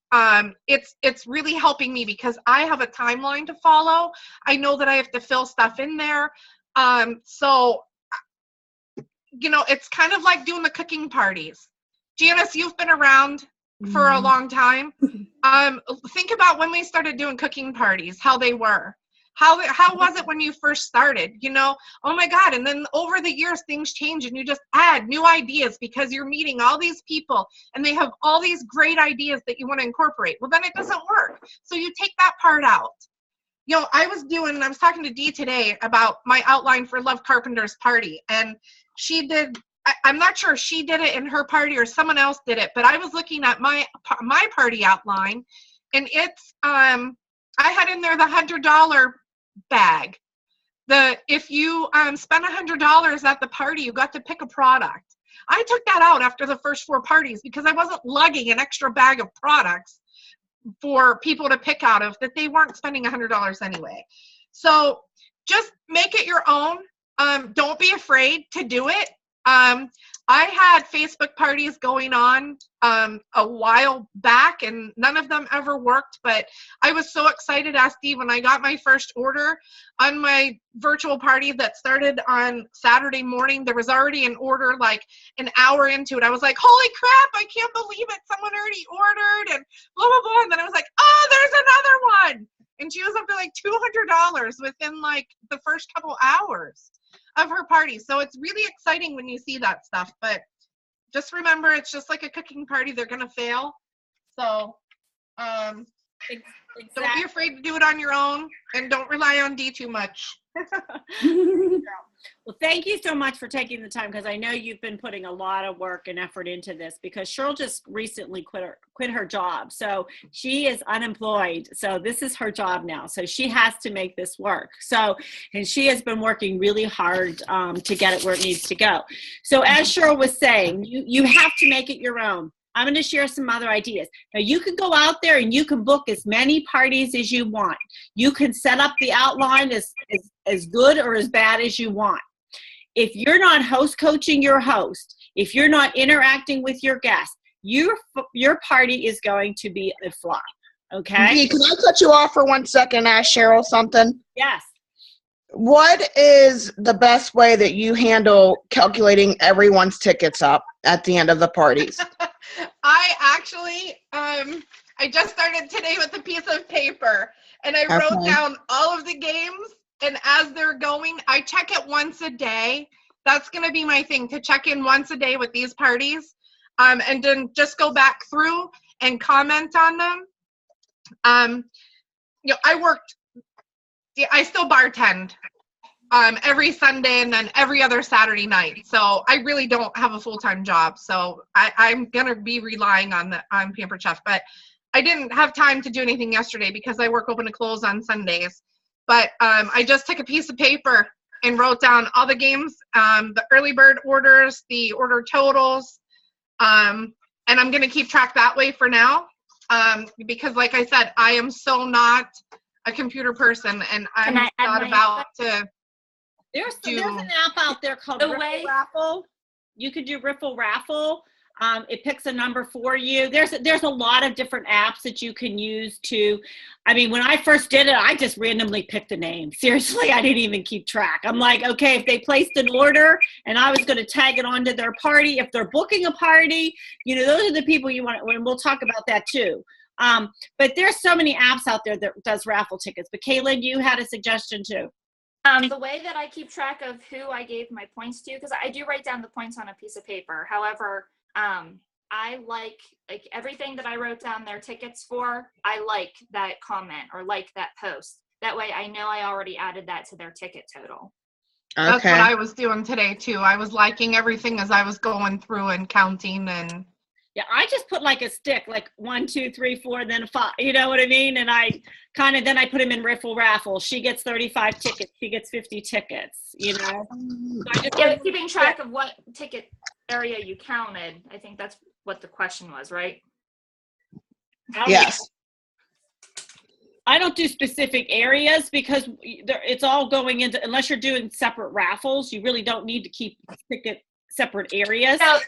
it's really helping me because I have a timeline to follow. I know that I have to fill stuff in there. So, you know, it's kind of like doing the cooking parties. Janice, you've been around for a long time. Think about when we started doing cooking parties, how they were. How was it when you first started? You know, oh my God. And then over the years, things change and you just add new ideas because you're meeting all these people and they have all these great ideas that you want to incorporate. Well, then it doesn't work. So you take that part out. You know, I was talking to Dee today about my outline for Love Carpenter's party, and she did, I'm not sure if she did it in her party or someone else did it, but I was looking at my party outline, and it's, I had in there the $100 bag. If you spend $100 at the party, you got to pick a product. I took that out after the first 4 parties because I wasn't lugging an extra bag of products for people to pick out of that they weren't spending $100 anyway. So just make it your own. Don't be afraid to do it. I had Facebook parties going on a while back, and none of them ever worked, but I was so excited, as Steve, when I got my first order on my virtual party that started on Saturday morning. There was already an order like an hour into it. I was like, holy crap, I can't believe it. Someone already ordered and blah, blah, blah. And then I was like, oh, there's another one. And she was up to like $200 within like the first couple hours of her party. So it's really exciting when you see that stuff, but just remember, it's just like a cooking party. They're going to fail. So don't be afraid to do it on your own, and don't rely on Dee too much. Well, thank you so much for taking the time, because I know you've been putting a lot of work and effort into this, because Cheryl just recently quit her job. So she is unemployed. So this is her job now. So she has to make this work. So, and she has been working really hard to get it where it needs to go. So as Cheryl was saying, you have to make it your own. I'm going to share some other ideas. Now, you can go out there and you can book as many parties as you want. You can set up the outline as good or as bad as you want. If you're not host coaching your host, if you're not interacting with your guests, your party is going to be a flop, okay? Dee, can I cut you off for 1 second and ask Cheryl something? Yes. What is the best way that you handle calculating everyone's tickets up at the end of the parties? I actually, I just started today with a piece of paper, and I wrote down all of the games, and as they're going, I check it once a day That's going to be my thing, to check in once a day with these parties, and then just go back through and comment on them. I still bartend every Sunday and then every other Saturday night. So I really don't have a full-time job. So I'm going to be relying on Pampered Chef. But I didn't have time to do anything yesterday because I work open to close on Sundays. But I just took a piece of paper and wrote down all the games, the early bird orders, the order totals. And I'm going to keep track that way for now. Because like I said, I am so not a computer person, and I'm not about to. There's an app out there called Riffle Raffle. You could do Riffle Raffle. It picks a number for you. There's a lot of different apps that you can use to, I mean, when I first did it, I just randomly picked a name. Seriously, I didn't even keep track. I'm like, okay, if they placed an order and I was going to tag it onto their party, if they're booking a party, you know, those are the people you want, and we'll talk about that too. But there's so many apps out there that does raffle tickets. But Kaylin, you had a suggestion too. The way that I keep track of who I gave my points to, because I do write down the points on a piece of paper. However, I like everything that I wrote down their tickets for, I like that comment or like that post. That way I know I already added that to their ticket total. Okay. That's what I was doing today too. I was liking everything as I was going through and counting and. Yeah, I just put like a stick, like 1, 2, 3, 4, then 5. You know what I mean? And I then I put them in Riffle Raffle. She gets 35 tickets. She gets 50 tickets. You know. So keeping track of what ticket area you counted. I think that's what the question was, right? Yes. I don't do specific areas because it's all going into, unless you're doing separate raffles, you really don't need to keep separate areas. So,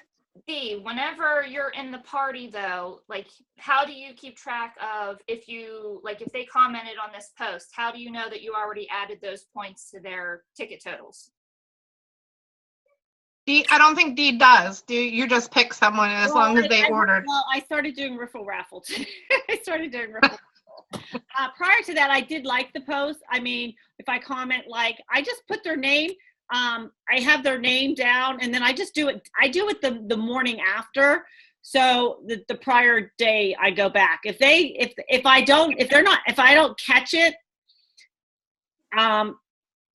Dee, whenever you're in the party though, like how do you keep track of if they commented on this post, how do you know that you already added those points to their ticket totals? Dee, I don't think Dee does. You just pick someone as long as they ordered. Well, I started doing Riffle Raffle too. I started doing Riffle Raffle. Prior to that, I did like the post. I mean, if I comment, I just put their name. I have their name down, and then I just do it. I do it the morning after. So the prior day I go back. If I don't catch it,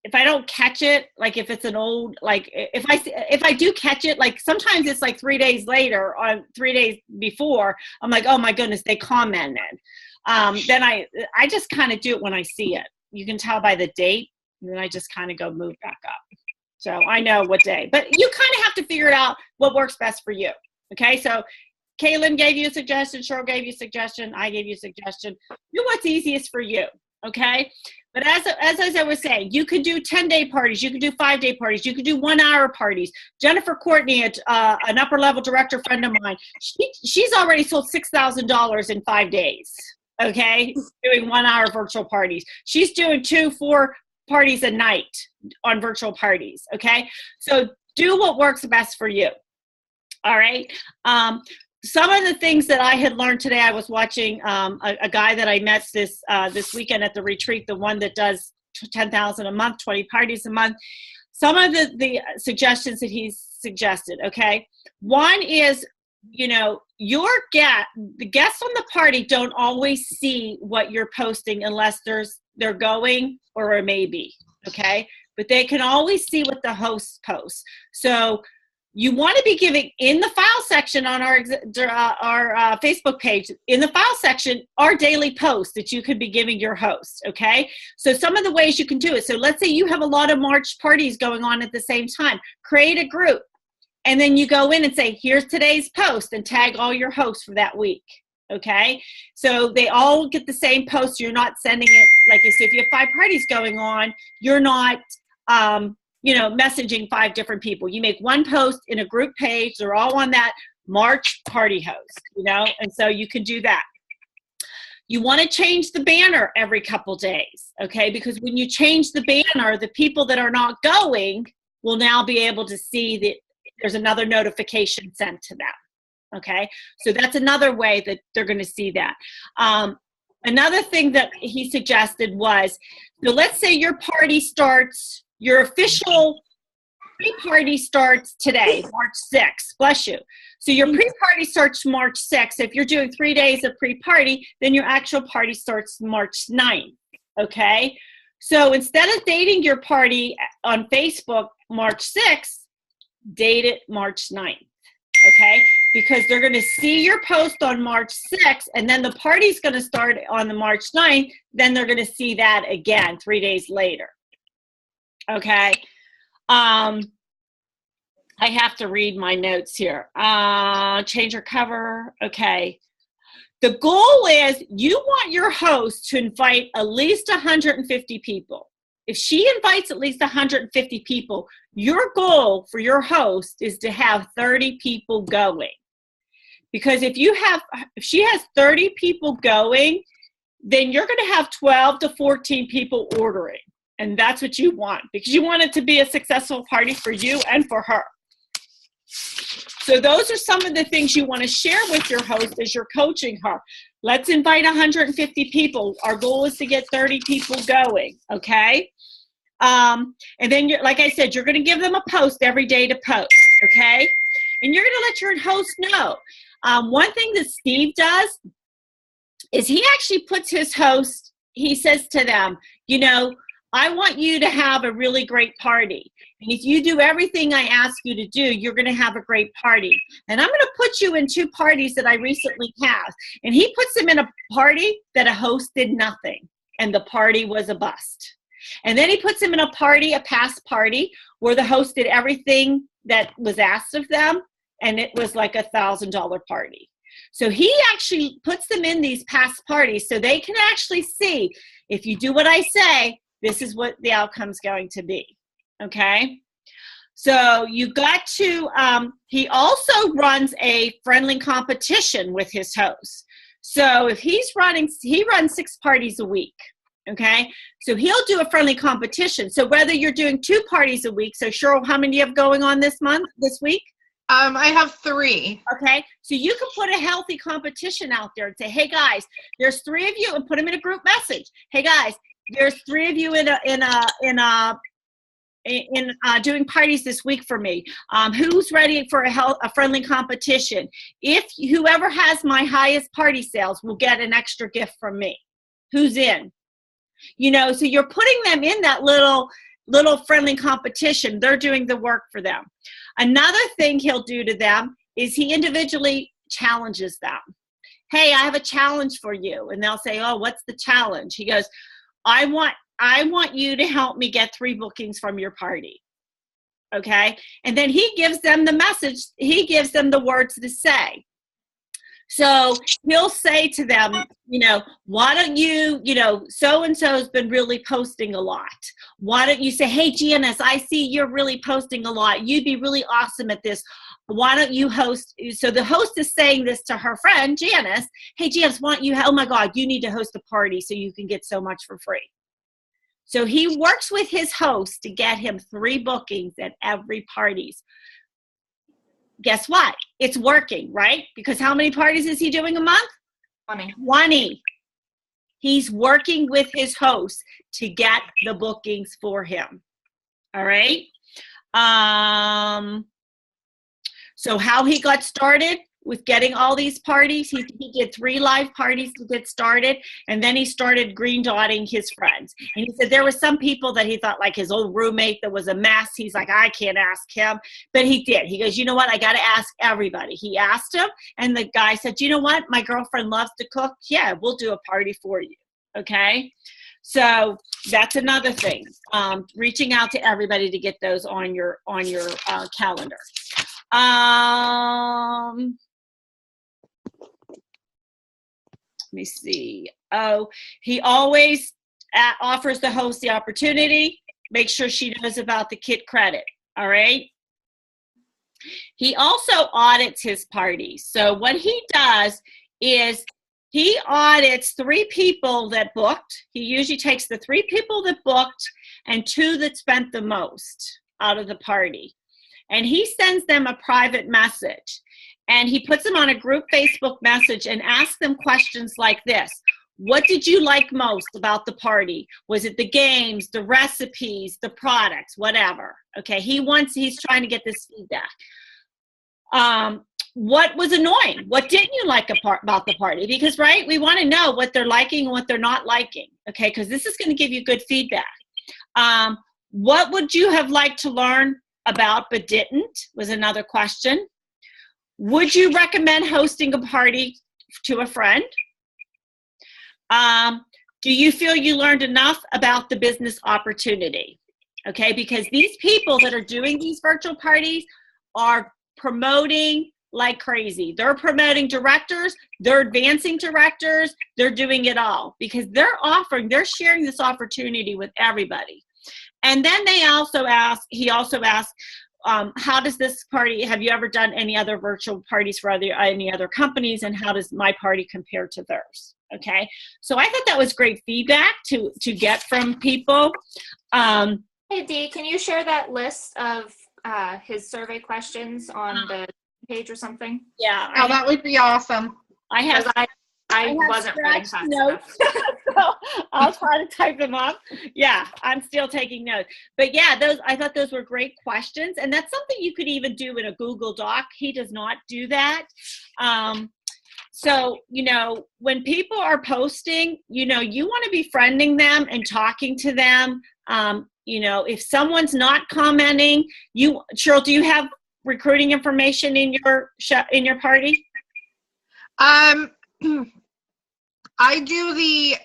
if I don't catch it, like if it's an old, like if I do catch it, like sometimes it's like 3 days later or 3 days before, I'm like, oh my goodness, they commented. Then I just kind of do it when I see it. You can tell by the date, and then I just kind of go move back up. So I know what day, but you kind of have to figure it out what works best for you. Okay. So Kaylin gave you a suggestion. Cheryl gave you a suggestion. I gave you a suggestion. Do what's easiest for you. Okay. But as I was saying, you could do 10-day parties. You could do 5-day parties. You could do 1-hour parties. Jennifer Courtney, an upper level director friend of mine, she's already sold $6,000 in 5 days. Okay. Doing 1-hour virtual parties. She's doing 2-4 parties a night on virtual parties. Okay. So do what works best for you. All right. Some of the things that I had learned today, I was watching a guy that I met this weekend at the retreat, the one that does 10,000 a month, 20 parties a month. Some of the suggestions that he's suggested. Okay. One is, the guests on the party don't always see what you're posting unless they're going or a maybe, okay? But they can always see what the host posts. So you want to be giving in the file section on our Facebook page, in the file section, our daily posts that you could be giving your host, okay? So some of the ways you can do it. So let's say you have a lot of March parties going on at the same time. Create a group. And then you go in and say, here's today's post, and tag all your hosts for that week. Okay. So they all get the same post. You're not sending it like you see, if you have 5 parties going on, you're not, messaging 5 different people. You make one post in a group page. They're all on that March party host, and so you can do that. You want to change the banner every couple days. Okay. Because when you change the banner, the people that are not going will now be able to see that there's another notification sent to them. Okay, so that's another way that they're going to see that. Another thing that he suggested was, so let's say your party starts, your official pre-party starts today, March 6th. Bless you. So your pre-party starts March 6th. If you're doing 3 days of pre-party, then your actual party starts March 9th. Okay? So instead of dating your party on Facebook March 6th, date it March 9th. Okay? Because they're going to see your post on March 6th, and then the party's going to start on the March 9th. Then they're going to see that again 3 days later. Okay? I have to read my notes here. Change your cover. Okay. The goal is you want your host to invite at least 150 people. If she invites at least 150 people, your goal for your host is to have 30 people going. Because if she has 30 people going, then you're going to have 12 to 14 people ordering. And that's what you want, because you want it to be a successful party for you and for her. So those are some of the things you want to share with your host as you're coaching her. Let's invite 150 people. Our goal is to get 30 people going, okay? And then, like I said, you're going to give them a post every day to post, okay? And you're going to let your host know. One thing that Steve does is he actually puts his host, he says to them, you know, I want you to have a really great party. And if you do everything I ask you to do, you're going to have a great party. And I'm going to put you in 2 parties that I recently had. And he puts them in a party that a host did nothing. And the party was a bust. And then he puts them in a party, a past party, where the host did everything that was asked of them. And it was like $1,000 party. So he actually puts them in these past parties so they can actually see, if you do what I say, this is what the outcome's going to be, okay? So you got to, he also runs a friendly competition with his host. So if he runs 6 parties a week, okay? So he'll do a friendly competition. So whether you're doing 2 parties a week, so Cheryl, how many do you have going on this week? I have 3. Okay, so you can put a healthy competition out there and say, hey guys, there's 3 of you, and put them in a group message. Hey guys, there's 3 of you doing parties this week for me. Who's ready for a friendly competition? If whoever has my highest party sales will get an extra gift from me. Who's in? You know, so you're putting them in that little friendly competition. They're doing the work for them. Another thing he'll do to them is he individually challenges them. Hey, I have a challenge for you. And they'll say, oh, what's the challenge? He goes, I want you to help me get 3 bookings from your party. Okay? And then he gives them the message. He gives them the words to say. So he'll say to them, you know, why don't you, so-and-so's been really posting a lot. Why don't you say, hey, Janice, I see you're really posting a lot. You'd be really awesome at this. Why don't you host? So the host is saying this to her friend, Janice. Hey, Janice, why don't you, oh my God, you need to host a party so you can get so much for free. So he works with his host to get him 3 bookings at every parties. Guess what? It's working, right? Because how many parties is he doing a month? 20. He's working with his host to get the bookings for him. All right? So how he got started with getting all these parties, he did 3 live parties to get started, and then he started green dotting his friends. And he said there were some people that he thought, like his old roommate that was a mess. He's like, I can't ask him. But he did. He goes, you know what? I got to ask everybody. He asked him, and the guy said, you know what? My girlfriend loves to cook. Yeah, we'll do a party for you. Okay? So that's another thing, reaching out to everybody to get those on your calendar. Let me see. Oh, he always offers the host the opportunity. Make sure she knows about the kit credit. All right. He also audits his parties. So what he does is he audits 3 people that booked. He usually takes the 3 people that booked and 2 that spent the most out of the party. And he sends them a private message. And he puts them on a group Facebook message and asks them questions like this. What did you like most about the party? Was it the games, the recipes, the products, whatever? Okay, he's trying to get this feedback. What was annoying? What didn't you like about the party? Because, right, we want to know what they're liking and what they're not liking, okay, because this is going to give you good feedback. What would you have liked to learn about but didn't was another question. Would you recommend hosting a party to a friend? Do you feel you learned enough about the business opportunity? Okay, because these people that are doing these virtual parties are promoting like crazy. They're promoting directors, they're advancing directors, they're doing it all because they're sharing this opportunity with everybody. And then he also asked, how does this party, have you ever done any other virtual parties for any other companies, and how does my party compare to theirs? Okay, so I thought that was great feedback to get from people. Hey Dee, can you share that list of his survey questions on the page or something? Yeah, Oh, that would be awesome. I have. 'Cause I wasn't writing fast notes. enough. So I'll try to type them up. Yeah, I'm still taking notes. But yeah, I thought those were great questions. And that's something you could even do in a Google Doc. He does not do that. So, when people are posting, you want to be friending them and talking to them. If someone's not commenting, Cheryl, do you have recruiting information in your party? I do the,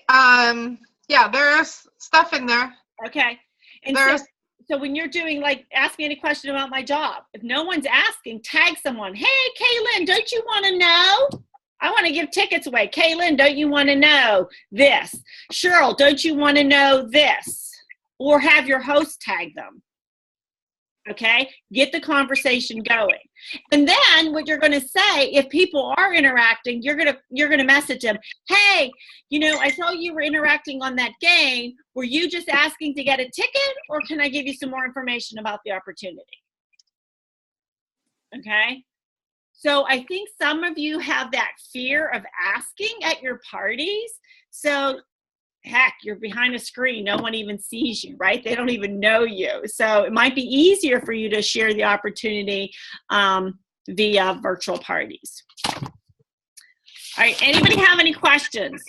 there's stuff in there. Okay. And so when you're doing, ask me any question about my job. If no one's asking, tag someone. Hey, Kaylin, don't you want to know? I want to give tickets away. Kaylin, don't you want to know this? Cheryl, don't you want to know this? Or have your host tag them. Okay, get the conversation going. And then what you're going to say, if people are interacting, you're going to message them, hey, I saw you were interacting on that game. Were you just asking to get a ticket, or can I give you some more information about the opportunity? Okay, so I think some of you have that fear of asking at your parties. So heck, you're behind a screen. No one even sees you, right? They don't even know you. So it might be easier for you to share the opportunity via virtual parties. All right, anybody have any questions?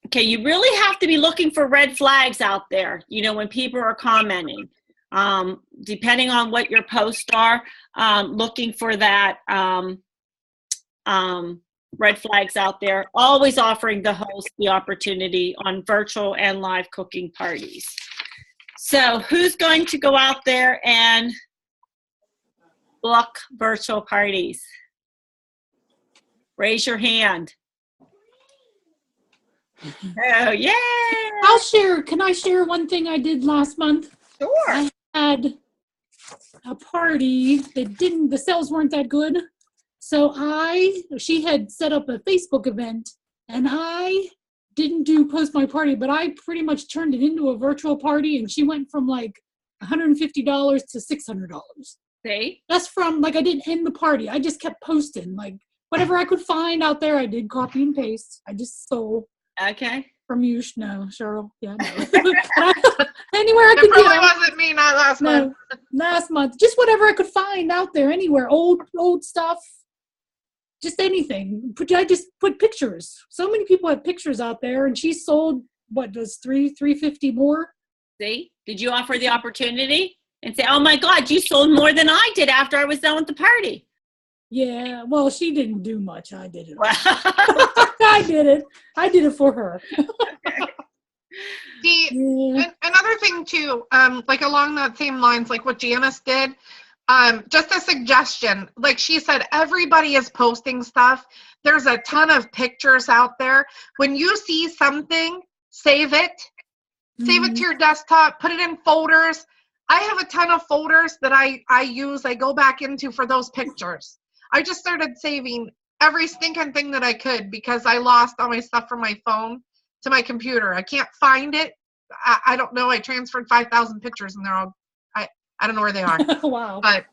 Okay, you really have to be looking for red flags out there, when people are commenting. Depending on what your posts are, looking for that red flags out there, always offering the host the opportunity on virtual and live cooking parties. So who's going to go out there and book virtual parties? Raise your hand. Oh, yay! Can I share one thing I did last month? Sure. I had a party that the sales weren't that good. So she had set up a Facebook event, and I didn't post my party, but I pretty much turned it into a virtual party, and she went from $150 to $600. See? That's from, I didn't end the party. I just kept posting, whatever I could find out there, I did copy and paste. I just stole. Okay. From you, no, Cheryl. Yeah, no. Anywhere I It could probably get. wasn't me, not last month. Last month. Just whatever I could find out there, anywhere. Old stuff. Just anything. I just put pictures. So many people have pictures out there, and she sold, $350 more? See? Did you offer the opportunity and say, oh my God, you sold more than I did after I was done with the party? Yeah, well, she didn't do much. I did it. Wow. I did it. I did it for her. Another thing too, along that same lines, like what Janice did, just a suggestion. Like she said, everybody is posting stuff. There's a ton of pictures out there. When you see something, save it. Save it to your desktop. Put it in folders. I have a ton of folders that I use. I go back into for those pictures. I just started saving every stinking thing that I could because I lost all my stuff from my phone to my computer. I can't find it. I don't know. I transferred 5,000 pictures and they're all, I don't know where they are, Wow. but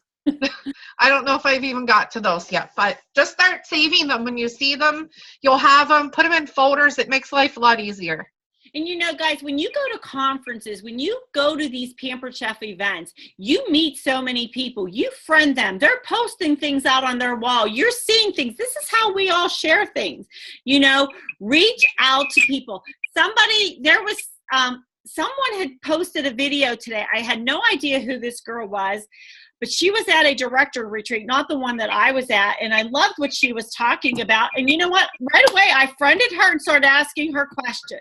I don't know if I've even got to those yet. But just start saving them. When you see them, you'll have them. Put them in folders. It makes life a lot easier. And you know, guys, when you go to conferences, when you go to these Pampered Chef events, you meet so many people. You friend them. They're posting things out on their wall. You're seeing things. This is how we all share things. You know, reach out to people. Someone had posted a video today. I had no idea who this girl was, but she was at a director retreat, not the one that I was at, and I loved what she was talking about. And you know what? Right away, I friended her and started asking her questions.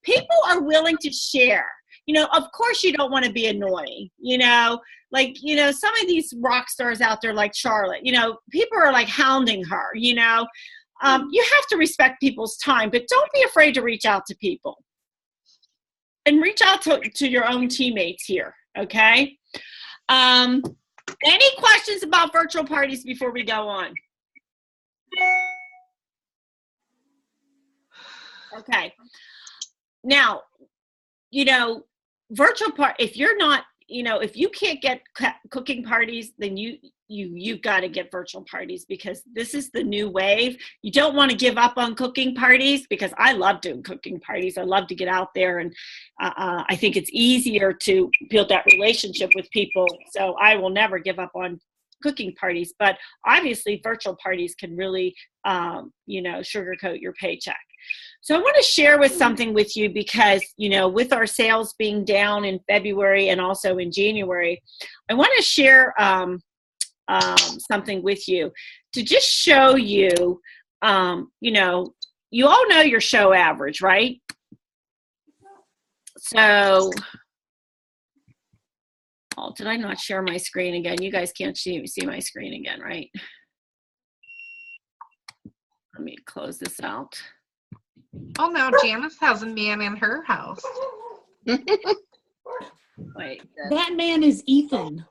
People are willing to share. You know, of course you don't want to be annoying, you know, like, you know, some of these rock stars out there like Charlotte, you know, people are like hounding her, you know. You have to respect people's time, but don't be afraid to reach out to people. And reach out to your own teammates here, okay? Any questions about virtual parties before we go on? Okay. Now, you know, if you're not, you know, if you can't get cooking parties, then you've got to get virtual parties, because this is the new wave. You don't want to give up on cooking parties, because I love doing cooking parties. I love to get out there, and I think it's easier to build that relationship with people. So I will never give up on cooking parties, but obviously virtual parties can really, you know, sugarcoat your paycheck. So I want to share something with you, because, you know, with our sales being down in February and also in January, I want to share something with you to just show you, you know, you all know your show average, right? So, oh, did I not share my screen again? You guys can't see my screen again, right? Let me close this out. Oh, now Janice has a man in her house. Wait. That man is Ethan.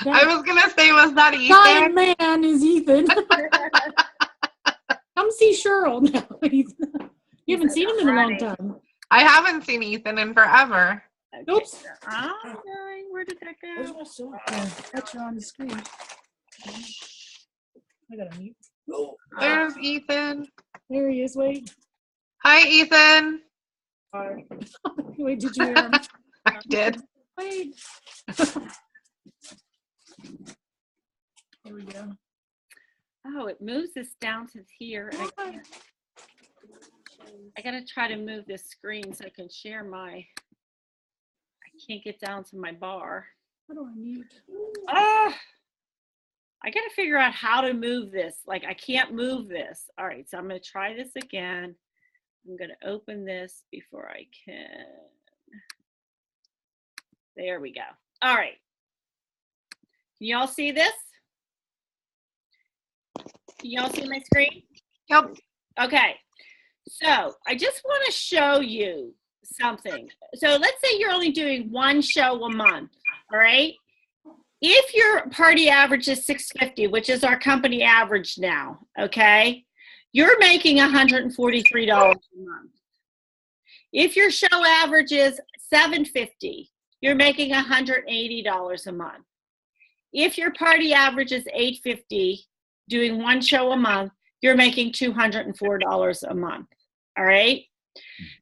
I was going to say, was that That Ethan? man is Ethan. Come see Cheryl now. You haven't seen him in a long time. I haven't seen Ethan in forever. Okay. Oops. Oh, where did that Where's go? my soap? That's on the screen. I gotta mute. There's Ethan. There he is. Wait. Hi, Ethan. Wait, did you hear him? I did. Wait. There we go. Oh, it moves this down to here. I gotta try to move this screen so I can share I can't get down to my bar. How do I mute? I gotta figure out how to move this. Like, I can't move this. All right, so I'm gonna try this again. I'm gonna open this before I can. There we go. All right. Can y'all see this? Can y'all see my screen? Yep. Okay. So I just want to show you something. So let's say you're only doing one show a month, all right? If your party average is $650, which is our company average now, okay, you're making $143 a month. If your show average is $750, you're making $180 a month. If your party average is $850, doing one show a month, you're making $204 a month. All right.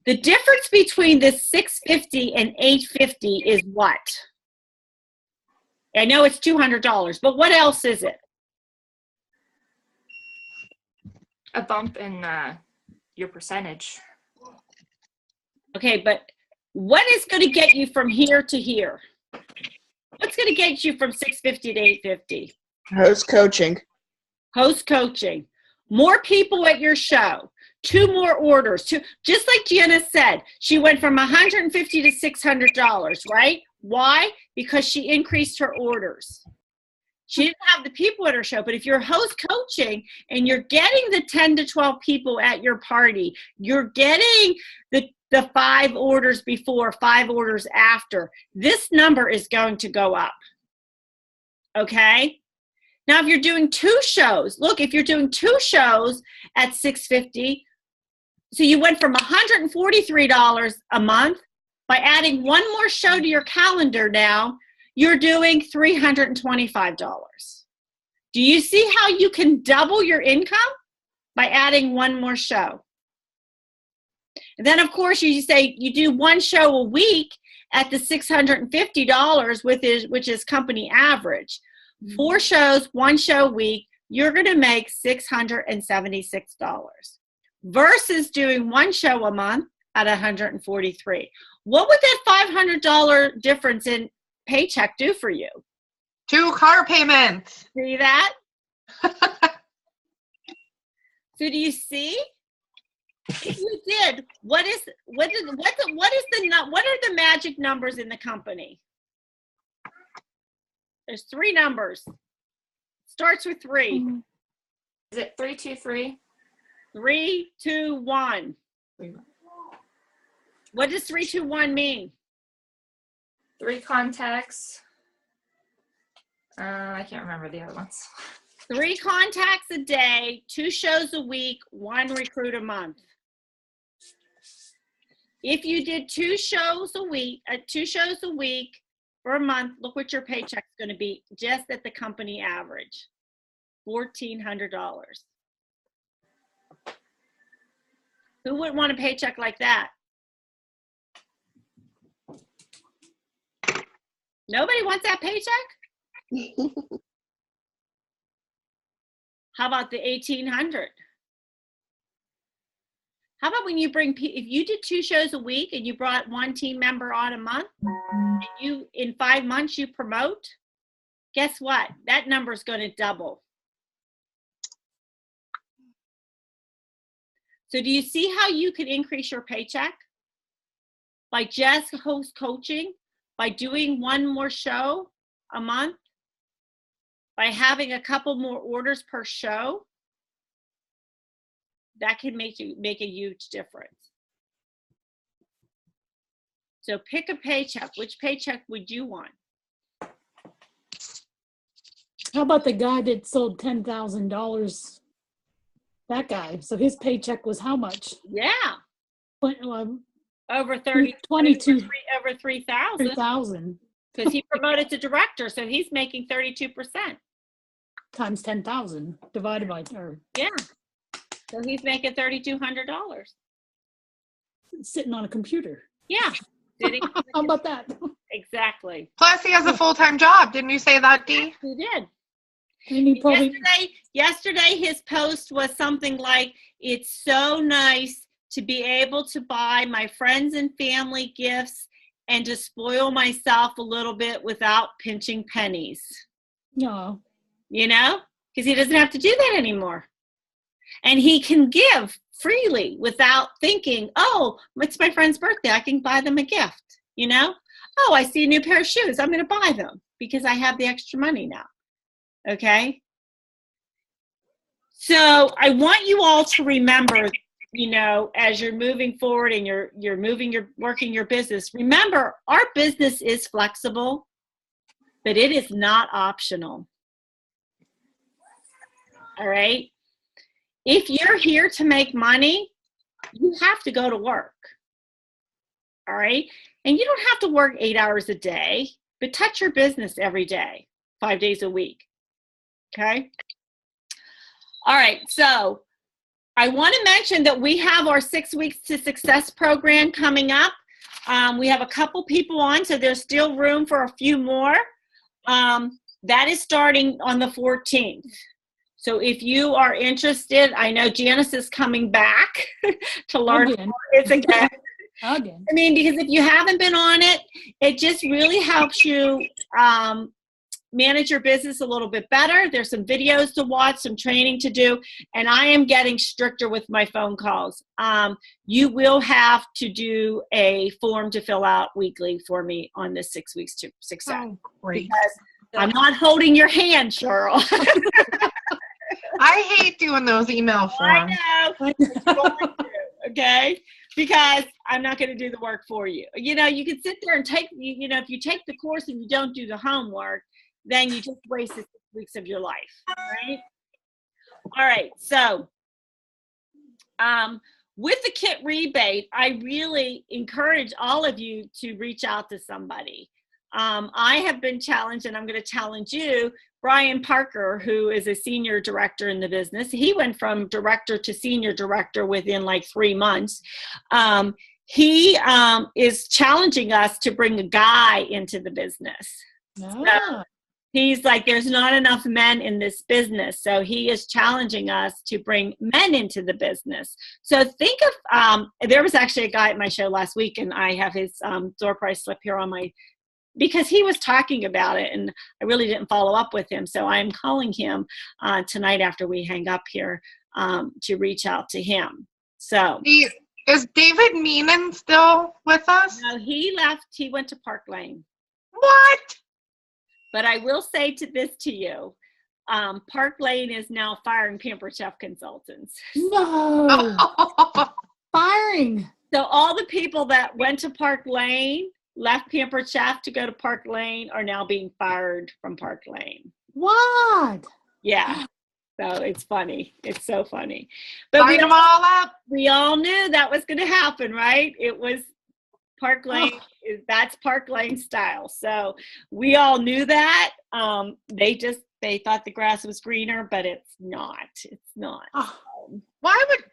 The difference between this $650 and $850 is what? I know it's $200, but what else is it? A bump in your percentage. Okay, but what is going to get you from here to here? What's going to get you from $650 to $850? Host coaching. Host coaching. More people at your show. 2 more orders. Just like Gianna said, she went from $150 to $600, right? Why? Because she increased her orders. She didn't have the people at her show, but if you're host coaching and you're getting the 10 to 12 people at your party, you're getting the 5 orders before, 5 orders after, this number is going to go up. Okay? Now, if you're doing 2 shows, look, if you're doing 2 shows at $650, so you went from $143 a month. By adding 1 more show to your calendar now, you're doing $325. Do you see how you can double your income by adding one more show? And then, of course, you say you do one show a week at the $650, which is company average. 4 shows, 1 show a week, you're going to make $676 versus doing 1 show a month at $143. What would that $500 difference in paycheck do for you? 2 car payments. See that? So do you see? If you did, what are the magic numbers in the company? There's 3 numbers. Starts with 3. Is it 323? 3, 2, 1. What does 3, 2, 1 mean? 3 contacts. I can't remember the other ones. 3 contacts a day, 2 shows a week, 1 recruit a month. If you did 2 shows a week for a month, look what your paycheck's going to be just at the company average, $1,400. Who wouldn't want a paycheck like that? Nobody wants that paycheck? How about the $1,800? How about when you if you did 2 shows a week and you brought 1 team member on a month, and you, in 5 months, you promote, guess what? That number is going to double. So do you see how you could increase your paycheck? By just host coaching, by doing 1 more show a month, by having a couple more orders per show, that can make a huge difference. So pick a paycheck. Which paycheck would you want? How about the guy that sold $10,000? That guy. So his paycheck was how much? Yeah. Over 22. Over 3,000. 3,000 Because he promoted to director, so he's making 32%. times 10,000 divided by, Yeah. So he's making $3,200. sitting on a computer. Yeah. How about that? Exactly. Plus, he has a full-time job. Didn't you say that, Dee? He did. And he probably, Yesterday, his post was something like, "It's so nice to be able to buy my friends and family gifts and to spoil myself a little bit without pinching pennies." no. You know? Because he doesn't have to do that anymore. And he can give freely without thinking, oh, it's my friend's birthday, I can buy them a gift. You know? Oh, I see a new pair of shoes, I'm going to buy them because I have the extra money now. Okay? So I want you all to remember, you know, as you're moving forward and you're working your business, remember our business is flexible, but it is not optional. All right? If you're here to make money, you have to go to work. All right? And you don't have to work 8 hours a day, but touch your business every day, 5 days a week. Okay? All right, so I want to mention that we have our 6 Weeks to Success program coming up. We have a couple people on, so there's still room for a few more. That is starting on the 14th. So if you are interested, I know Janice is coming back to learn Again. it's again. Again. I mean, because if you haven't been on it, it just really helps you manage your business a little bit better. There's some videos to watch, some training to do, and I am getting stricter with my phone calls. You will have to do a form to fill out weekly for me on this 6 Weeks to Success. Oh, great. Because I'm not holding your hand, Cheryl. I hate doing those email forms. I know. Okay? Because I'm not going to do the work for you. You know, you can sit there and take, you know, if you take the course and you don't do the homework, then you just wasted 6 weeks of your life, right? All right, so with the kit rebate, I really encourage all of you to reach out to somebody. I have been challenged, and I'm going to challenge you. Brian Parker, who is a senior director in the business, he went from director to senior director within like 3 months. He is challenging us to bring a guy into the business. Ah. He's like, there's not enough men in this business. So he is challenging us to bring men into the business. So think of, there was actually a guy at my show last week, and I have his door prize slip here on my, because he was talking about it, and I really didn't follow up with him. So I'm calling him tonight after we hang up here to reach out to him. So Is David Meenan still with us? no, he left. He went to Park Lane. What? But I will say to you, Park Lane is now firing Pampered Chef consultants. No. Firing. So all the people that went to Park Lane, left Pampered Chef to go to Park Lane, are now being fired from Park Lane. What? Yeah. So it's funny. It's so funny. But Line them all up. we all knew that was going to happen, right? It was Park Lane. That's Park Lane style. So we all knew that. They thought the grass was greener, but it's not. It's not. Oh.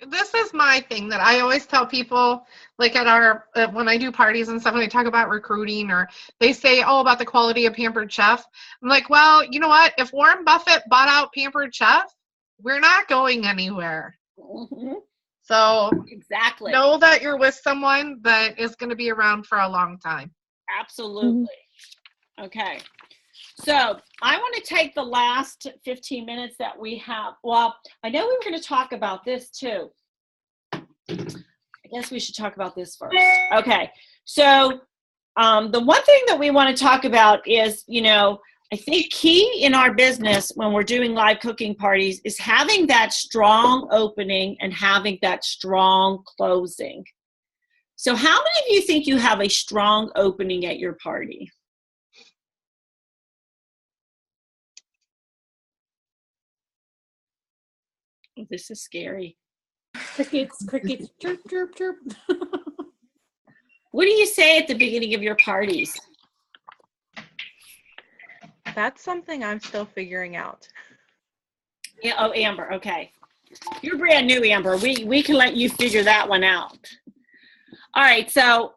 This is my thing that I always tell people, like at our, when I do parties and stuff, and they talk about recruiting, or they say, oh, about the quality of Pampered Chef. I'm like, well, you know what? If Warren Buffett bought out Pampered Chef, we're not going anywhere. Mhm. So Exactly. know that you're with someone that is going to be around for a long time. Absolutely. Okay. So I want to take the last 15 minutes that we have. Well, I know we were going to talk about this too. I guess we should talk about this first. Okay. So the one thing that we want to talk about is, I think key in our business when we're doing live cooking parties is having that strong opening and having that strong closing. So how many of you think you have a strong opening at your party? Oh, this is scary. Crickets, crickets, chirp, chirp, chirp. What do you say at the beginning of your parties? That's something I'm still figuring out. Yeah, oh, Amber, okay. You're brand new, Amber. We can let you figure that one out. All right, so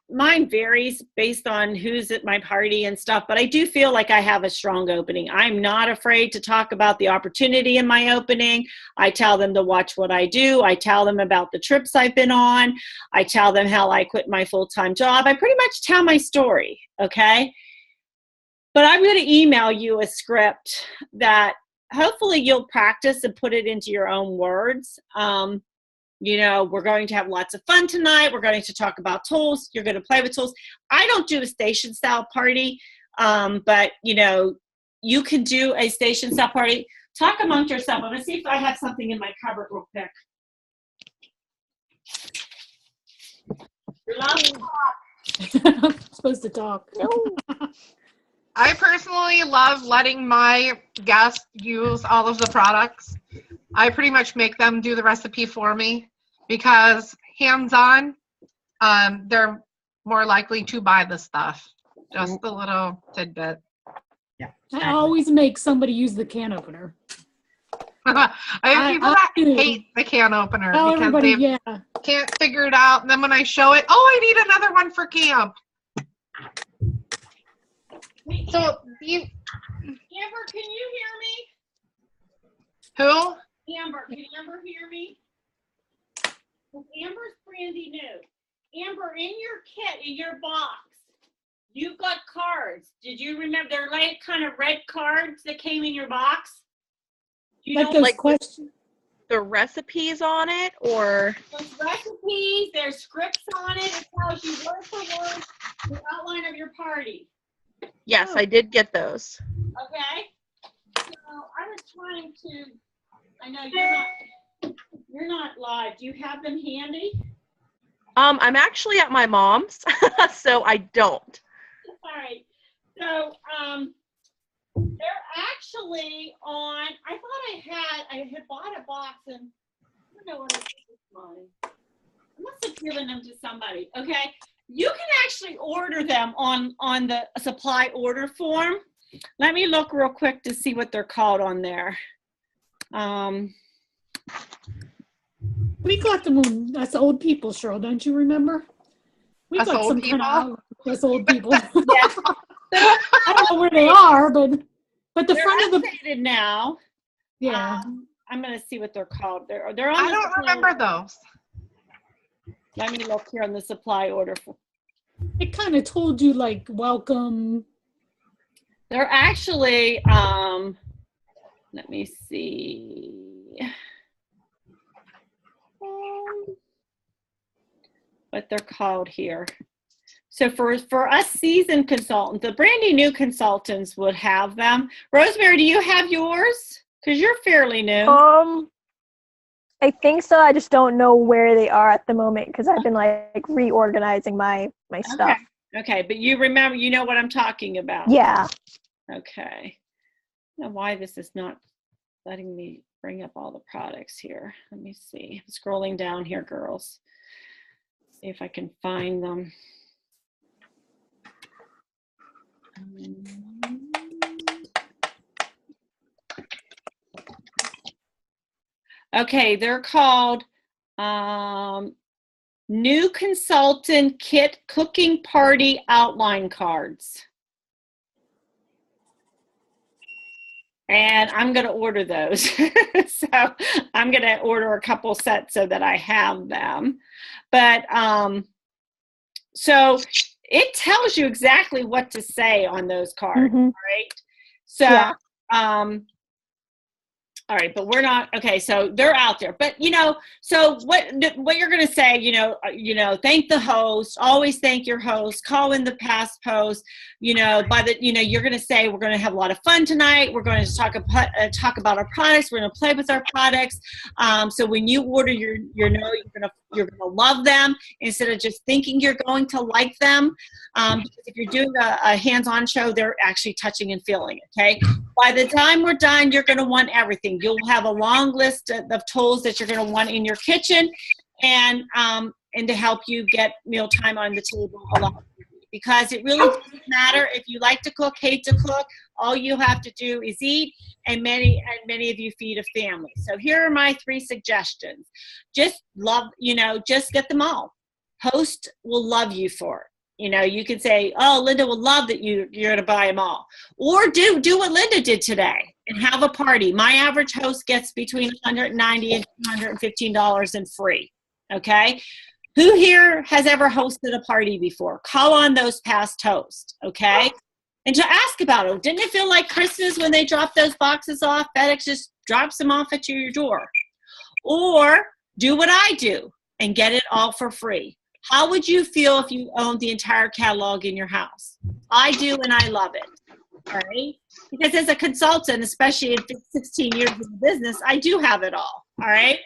mine varies based on who's at my party and stuff, but I do feel like I have a strong opening. I'm not afraid to talk about the opportunity in my opening. I tell them to watch what I do. I tell them about the trips I've been on. I tell them how I quit my full-time job. I pretty much tell my story, okay? But I'm going to email you a script that hopefully you'll practice and put it into your own words. We're going to have lots of fun tonight. We're going to talk about tools. You're going to play with tools. I don't do a station style party, but you can do a station style party. Talk amongst yourself. I'm going to see if I have something in my cupboard real quick. You're allowed to talk. I'm supposed to talk. No. I personally love letting my guests use all of the products. I pretty much make them do the recipe for me because hands-on, they're more likely to buy the stuff. Just a little tidbit. I always make somebody use the can opener. I have people that do. hate the can opener Oh, because everybody, they yeah. can't figure it out. And then when I show it, oh, I need another one for camp. So Amber, can you hear me? who? Amber, can Amber hear me? Amber's brandy new. Amber, in your kit, in your box, you've got cards. Did you remember? They're like kind of red cards that came in your box. You Like know, those like questions. The recipes on it, or those recipes, there's scripts on it. It tells you word for word the outline of your party. yes, I did get those. Okay? So I was trying to, I know you're not live. Do you have them handy? I'm actually at my mom's, so I don't. All right. So they're actually on, I thought I had bought a box and I don't know what I did with mine. must have given them to somebody. Okay, you can actually order them on the supply order form. Let me look real quick to see what they're called on there. We got them on Us Old People, Cheryl. Don't you remember? We Us got Old some People? kind of Us Old People. Yes, I don't know where they are, but the they're front of the updated now. yeah. I'm gonna see what they're called. They're on. I the don't supply remember order. those. Let me look here on the supply order form. It kind of told you like welcome. They're actually, let me see. What they're called here. So for us seasoned consultants, the brandy new consultants would have them. Rosemary, do you have yours? Because you're fairly new. I think so. I just don't know where they are at the moment because I've been like reorganizing my stuff. Okay, but you remember, you know what I'm talking about. Yeah. Okay. I don't know why this is not letting me bring up all the products here. Let me see. I'm scrolling down here, girls. See if I can find them. Okay, they're called New Consultant Kit Cooking Party Outline Cards. And I'm going to order those. So I'm going to order a couple sets so that I have them. But so it tells you exactly what to say on those cards, right? So, Yeah. all right, but we're not, okay, so they're out there. But, you know, so what you're going to say, you know, thank the host, always thank your host, call in the past post, you know, you're going to say, we're going to have a lot of fun tonight. We're going to talk about our products. We're going to play with our products. So when you order you're going to love them instead of just thinking you're going to like them. Because if you're doing a hands-on show, they're actually touching and feeling it, okay? By the time we're done, you're going to want everything. You'll have a long list of tools that you're going to want in your kitchen and to help you get mealtime on the table a lot easier. Because it really doesn't matter if you like to cook, hate to cook, all you have to do is eat, and many of you feed a family. So here are my 3 suggestions. Just get them all. Host will love you for it. You know, you can say, oh, Linda will love that you're going to buy them all. Or do what Linda did today and have a party. My average host gets between $190 and $215 and free, okay? Who here has ever hosted a party before? Call on those past hosts, okay? And to ask about it. Didn't it feel like Christmas when they dropped those boxes off? FedEx just drops them off at your door. Or do what I do and get it all for free. How would you feel if you owned the entire catalog in your house? I do, and I love it, all right? Because as a consultant, especially in 16 years in business, I do have it all right?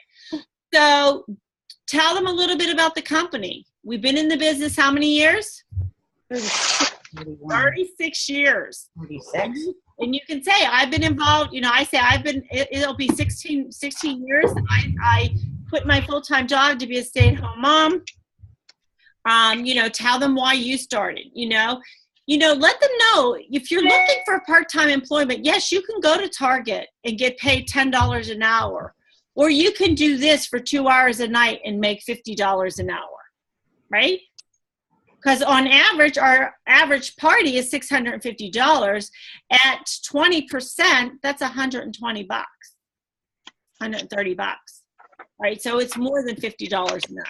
So tell them a little bit about the company. We've been in the business how many years? 36 years. 36. And you can say, I've been involved, you know, I say it'll be 16 years. I quit my full-time job to be a stay-at-home mom. You know, tell them why you started, you know, let them know if you're looking for part-time employment, yes, you can go to Target and get paid $10 an hour, or you can do this for 2 hours a night and make $50 an hour, right? Because on average, our average party is $650. At 20%, that's $120, $130, right? So it's more than $50 an hour.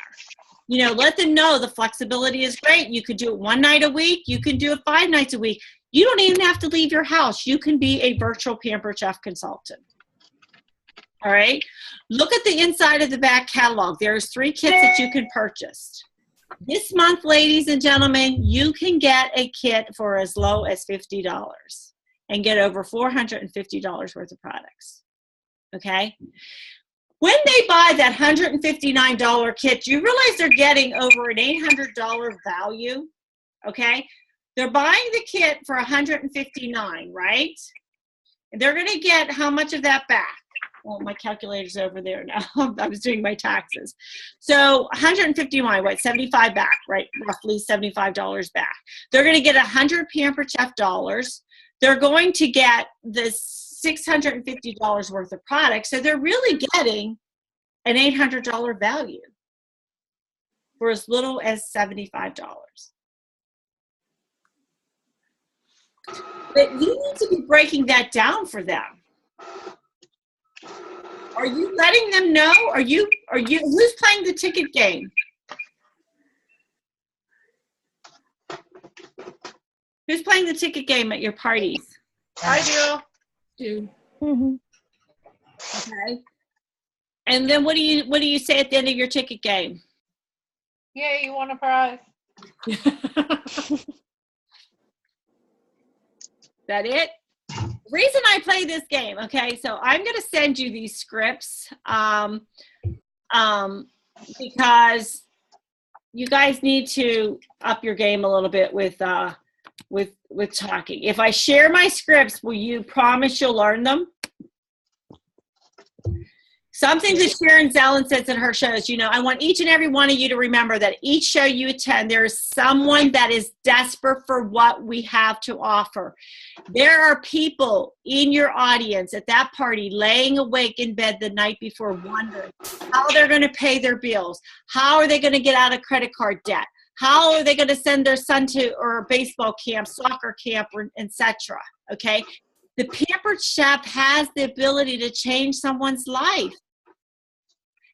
You know, let them know the flexibility is great. You could do it 1 night a week. You can do it 5 nights a week. You don't even have to leave your house. You can be a virtual Pampered Chef consultant. All right. Look at the inside of the back catalog. There's 3 kits that you can purchase. This month, ladies and gentlemen, you can get a kit for as low as $50 and get over $450 worth of products. Okay. When they buy that $159 kit, you realize they're getting over an $800 value, okay? They're buying the kit for $159, right? And they're going to get how much of that back? well, my calculator's over there now. I was doing my taxes. So 151, what, 75 back, right? Roughly $75 back. They're going to get 100 Pampered Chef dollars. They're going to get this $650 worth of product. So they're really getting an $800 value for as little as $75. But you need to be breaking that down for them. Are you letting them know? Who's playing the ticket game? Who's playing the ticket game at your parties? I do. Okay. And then what do you say at the end of your ticket game? Yeah, you want a prize? That it? The reason I play this game, okay, so I'm going to send you these scripts because you guys need to up your game a little bit with talking. If I share my scripts, will you promise you'll learn them? Something that Sharon Zellen says in her shows, I want each and every one of you to remember that each show you attend, there is someone that is desperate for what we have to offer. There are people in your audience at that party laying awake in bed the night before wondering how they're going to pay their bills. How are they going to get out of credit card debt? How are they going to send their son to or baseball camp, soccer camp, etc.? Okay? The Pampered Chef has the ability to change someone's life.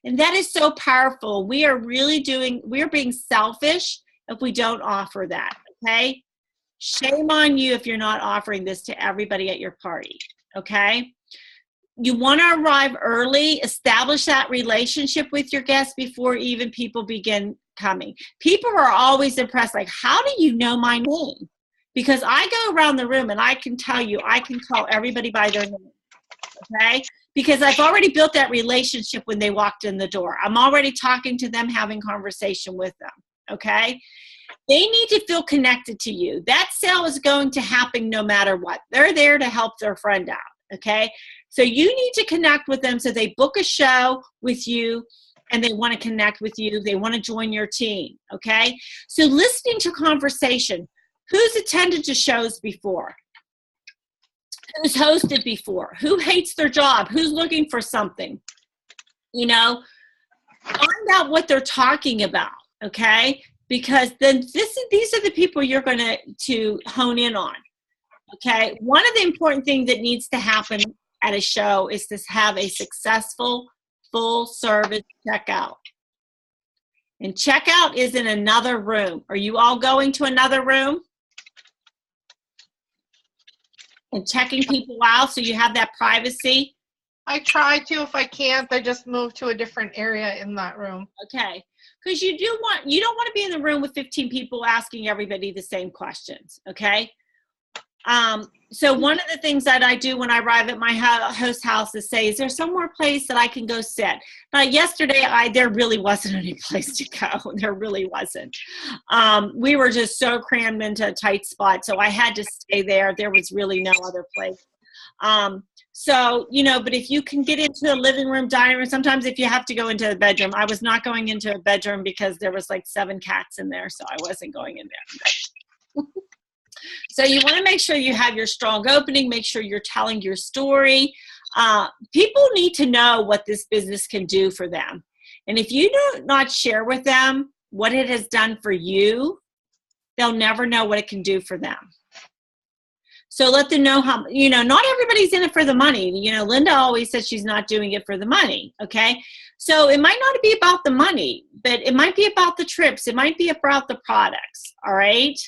And that is so powerful. We are being selfish if we don't offer that, okay? Shame on you if you're not offering this to everybody at your party, okay? You want to arrive early, establish that relationship with your guests before even people begin coming. People are always impressed, like, how do you know my name? Because I go around the room and I can tell you, I can call everybody by their name, okay? Because I've already built that relationship when they walked in the door. I'm already talking to them, having conversation with them, okay? They need to feel connected to you. That sale is going to happen no matter what. They're there to help their friend out, okay? So you need to connect with them so they book a show with you and they want to connect with you. They want to join your team, okay? So listening to conversation. Who's attended to shows before? Who's hosted before? Who hates their job? Who's looking for something? Find out what they're talking about, okay? Because then these are the people you're going to hone in on, okay? One of the important things that needs to happen at a show is to have a successful full service checkout. And checkout is in another room. Are you all going to another room? And checking people out so you have that privacy? I try to. If I can't, I just move to a different area in that room. Okay. Because you don't want to be in the room with 15 people asking everybody the same questions, okay? So one of the things that I do when I arrive at my host house is say, is there somewhere place that I can go sit? Yesterday, there really wasn't any place to go. There really wasn't. We were just so crammed into a tight spot, so I had to stay there. There was really no other place. But if you can get into a living room, dining room, sometimes if you have to go into a bedroom, I was not going into a bedroom because there was like 7 cats in there, so I wasn't going in there. So you want to make sure you have your strong opening, make sure you're telling your story. People need to know what this business can do for them. And if you do not share with them what it has done for you, they'll never know what it can do for them. So let them know how, not everybody's in it for the money. Linda always says she's not doing it for the money, okay? So it might not be about the money, but it might be about the trips. It might be about the products, all right?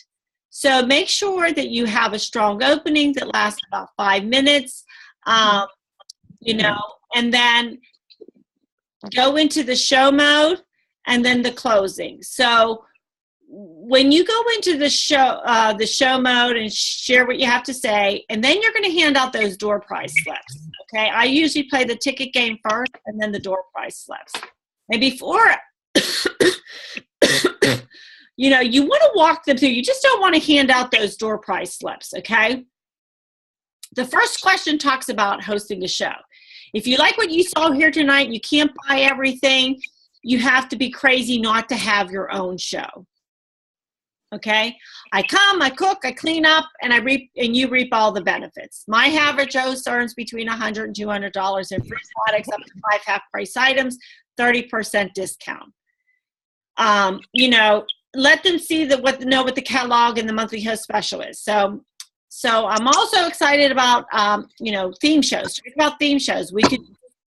So make sure that you have a strong opening that lasts about 5 minutes, and then go into the show mode and then the closing. So when you go into the show mode and share what you have to say, and then you're going to hand out those door prize slips, okay? I usually play the ticket game first and then the door prize slips. And before you want to walk them through. You just don't want to hand out those door prize slips, okay? The first question talks about hosting a show. If you like what you saw here tonight, you can't buy everything. You have to be crazy not to have your own show. Okay? I come, I cook, I clean up, and I reap, and you reap all the benefits. My average host earns between $100 and $200 in free products up to 5 half-price items, 30% discount. You know, let them see what the catalog and the monthly host special is. So I'm also excited about, you know, theme shows. Talk about theme shows. We could,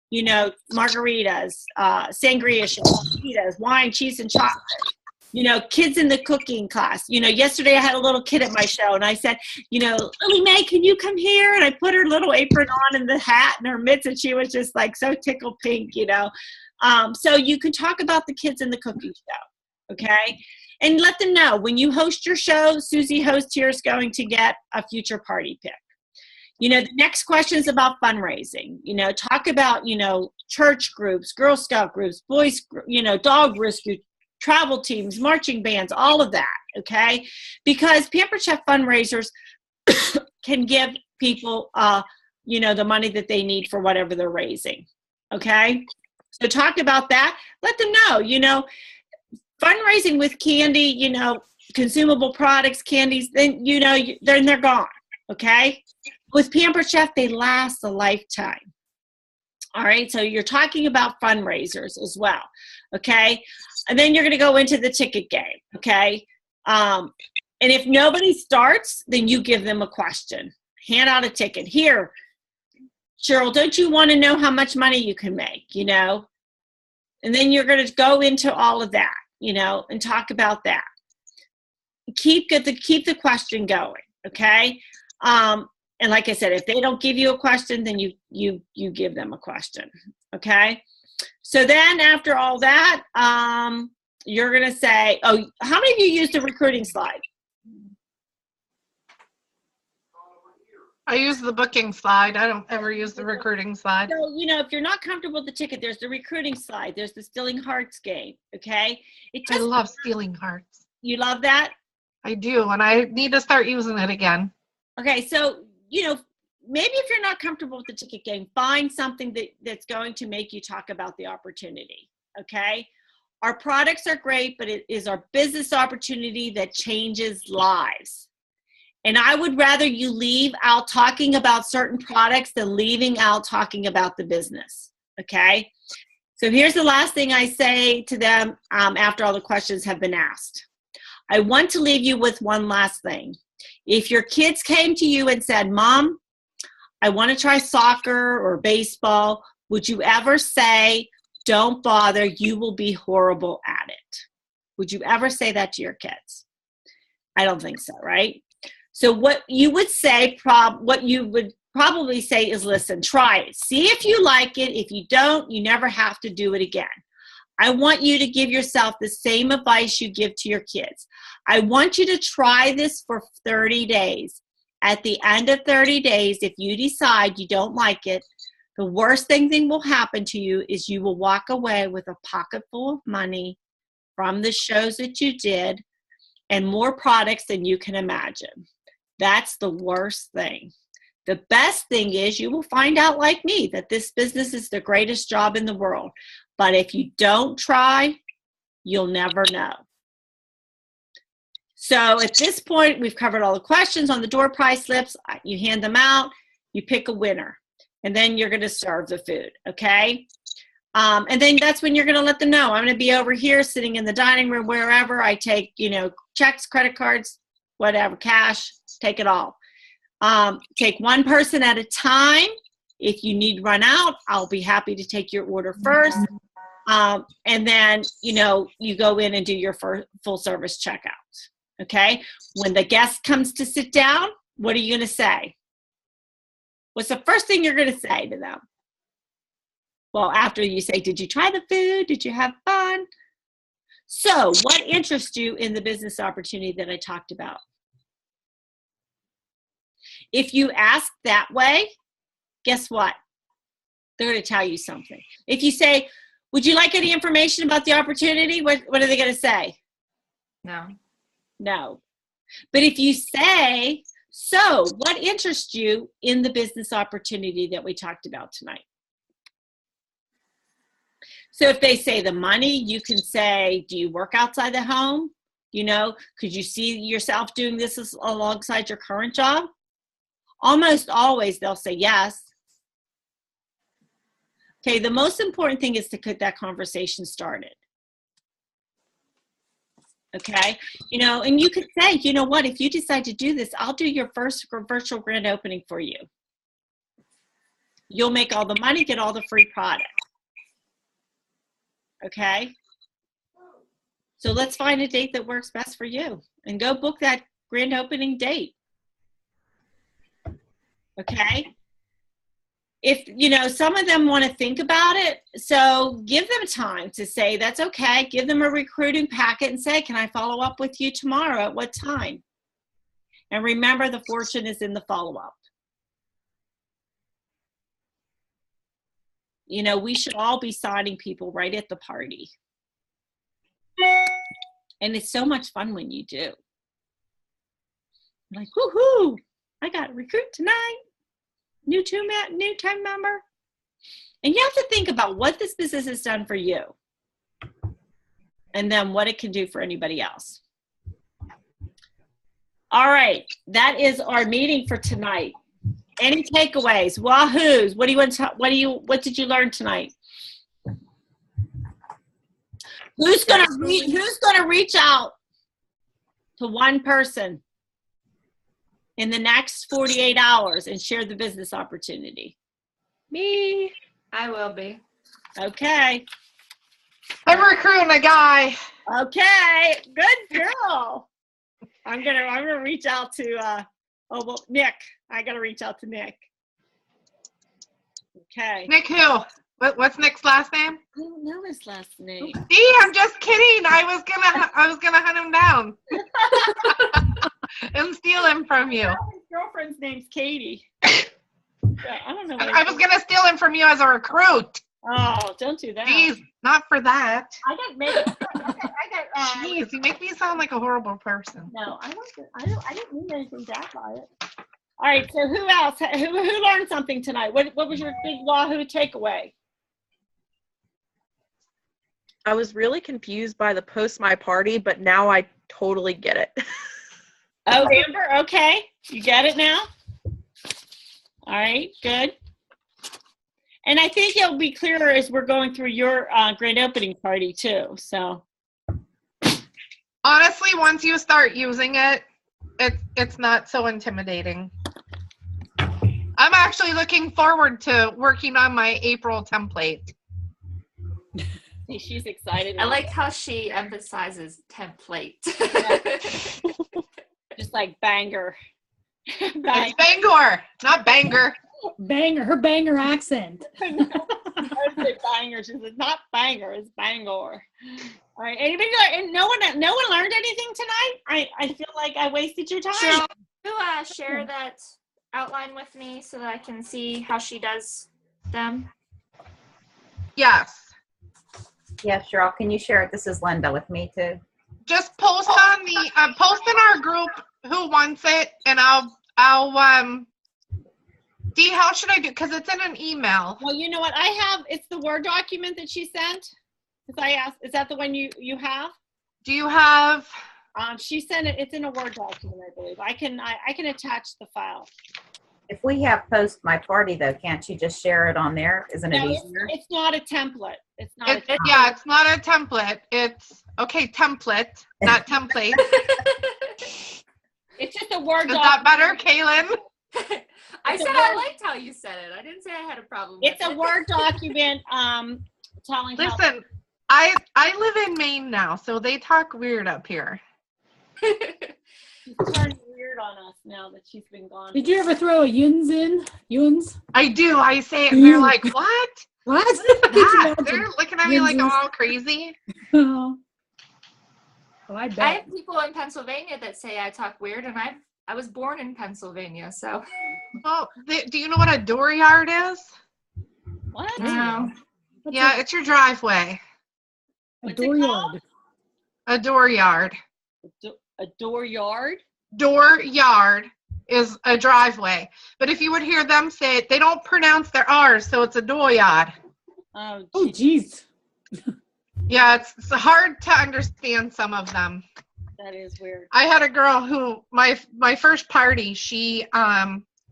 you know, margaritas, sangria shows, pitas, wine, cheese, and chocolate. You know, kids in the cooking class. You know, yesterday I had a little kid at my show, and I said, you know, Lily Mae, can you come here? And I put her little apron on and the hat and her mitts, and she was just like so tickled pink, you know. So you can talk about the kids in the cooking show, okay? And let them know when you host your show, Susie Host here is going to get a future party pick. You know, the next question is about fundraising. You know, talk about, you know, church groups, Girl Scout groups, boys, you know, dog rescue, travel teams, marching bands, all of that, okay? Because Pampered Chef fundraisers can give people, you know, the money that they need for whatever they're raising, okay? So talk about that. Let them know, you know, fundraising with candy, you know, consumable products, candies, then, you know, then they're gone, okay? With Pampered Chef, they last a lifetime. All right, so you're talking about fundraisers as well, okay? And then you're going to go into the ticket game, okay? And if nobody starts, then you give them a question. Hand out a ticket. Here, Cheryl, don't you want to know how much money you can make, you know? And then you're going to go into all of that, you know, and talk about that. Keep the question going, okay? And like I said, if they don't give you a question, then you give them a question, okay? So then after all that, you're going to say, oh, how many of you used the recruiting slide? I use the booking slide. I don't ever use the recruiting slide. So, you know, if you're not comfortable with the ticket, there's the recruiting slide. There's the Stealing Hearts game, okay? I love Stealing Hearts. You love that? I do, and I need to start using it again. Okay, so, you know, maybe if you're not comfortable with the ticket game, find something that's going to make you talk about the opportunity, okay? Our products are great, but it is our business opportunity that changes lives. And I would rather you leave out talking about certain products than leaving out talking about the business, okay? So here's the last thing I say to them after all the questions have been asked. I want to leave you with one last thing. If your kids came to you and said, Mom, I want to try soccer or baseball, would you ever say, don't bother, you will be horrible at it? Would you ever say that to your kids? I don't think so, right? So what you would say, what you would probably say is, listen, try it. See if you like it. If you don't, you never have to do it again. I want you to give yourself the same advice you give to your kids. I want you to try this for 30 days. At the end of 30 days, if you decide you don't like it, the worst thing that will happen to you is you will walk away with a pocket full of money from the shows that you did and more products than you can imagine. That's the worst thing. The best thing is you will find out, like me, that this business is the greatest job in the world. But if you don't try, you'll never know. So at this point, we've covered all the questions on the door prize slips. You hand them out, you pick a winner, and then you're going to serve the food, okay? And then that's when you're going to let them know. I'm going to be over here sitting in the dining room, wherever. I take, you know, checks, credit cards, whatever, cash, take it all. Take one person at a time. If you need to run out, I'll be happy to take your order first. And then, you know, you go in and do your full service checkout. Okay? When the guest comes to sit down, what are you going to say? What's the first thing you're going to say to them? Well, after you say, did you try the food? Did you have fun? So, what interests you in the business opportunity that I talked about? If you ask that way, guess what? They're going to tell you something. If you say, would you like any information about the opportunity? What are they going to say? No. No. But if you say, so what interests you in the business opportunity that we talked about tonight? So if they say the money, you can say, do you work outside the home? You know, could you see yourself doing this alongside your current job? Almost always they'll say yes. Okay, the most important thing is to get that conversation started. Okay, you know, and you could say, you know what, if you decide to do this, I'll do your first virtual grand opening for you. You'll make all the money, get all the free product. Okay, so let's find a date that works best for you and go book that grand opening date. Okay, if you know, some of them want to think about it, so give them time to say that's okay. Give them a recruiting packet and say, can I follow up with you tomorrow at what time? And remember, the fortune is in the follow-up. You know, we should all be signing people right at the party. And it's so much fun when you do. Like, woohoo, I got a recruit tonight. New time member. And you have to think about what this business has done for you. And then what it can do for anybody else. All right, that is our meeting for tonight. Any takeaways? Wahoos! What did you learn tonight? Who's gonna reach out to one person in the next 48 hours and share the business opportunity? Me. I will be. Okay. I'm recruiting a guy. Okay. Good girl. I'm gonna reach out to Nick. I gotta reach out to Nick. Okay. Nick who? What's Nick's last name? I don't know his last name. See, I'm just kidding. I was gonna hunt him down and steal him from you. His girlfriend's name's Katie. Yeah, I don't know. I was gonna steal him from you as a recruit. Oh, don't do that. Jeez, not for that. I got made. Jeez, you make me sound like a horrible person. No, I didn't mean anything bad by it. All right, so who else? Who learned something tonight? What was your big Wahoo takeaway? I was really confused by the post my party, but now I totally get it. Oh, Amber, okay. You get it now? All right, good. And I think it'll be clearer as we're going through your grand opening party too, so. Honestly, once you start using it, it's not so intimidating. I'm actually looking forward to working on my April template. She's excited. I like how she emphasizes template. Just like banger. It's Bangor, not banger. Banger, her banger accent. I would say banger. She said not banger, it's Bangor. All right. Anybody? No one learned anything tonight? I feel like I wasted your time. Cheryl, can you share that outline with me so that I can see how she does them? Yes. Yeah, Cheryl, can you share it? This is Linda with me too. Just post on the post in our group who wants it, and I'll Dee, how should I do? Because it's in an email. Well, you know what? It's the Word document that she sent. Because I asked, is that the one you have? Do you have? She sent it. It's in a Word document, I believe. I can attach the file. If we have post my party though, can't you just share it on there? Isn't it No, easier? it's not a template. It's not. Yeah, it's not a template. It's okay, template, not template. It's just a Word Is document. that better, Kaylin? I said I liked how you said it. I didn't say I had a problem with It's a Word document telling how. Listen, I live in Maine now, so they talk weird up here. She's turning weird on us now that she's been gone. Did you ever throw a yuns in? Yuns? I do. I say it, and they're like, "What? What? That?" They're looking at me like I'm all crazy. Oh, I I bet. have people in Pennsylvania that say I talk weird, and I was born in Pennsylvania, so. Well, do you know what a dooryard is? What? No. Yeah, it's your driveway. A What's it called? dooryard. A dooryard. A dooryard? Dooryard is a driveway. But if you would hear them say it, they don't pronounce their R's, so it's a dooryard. Oh, Oh, jeez. Yeah, it's hard to understand some of them. That is weird. I had a girl who my first party, she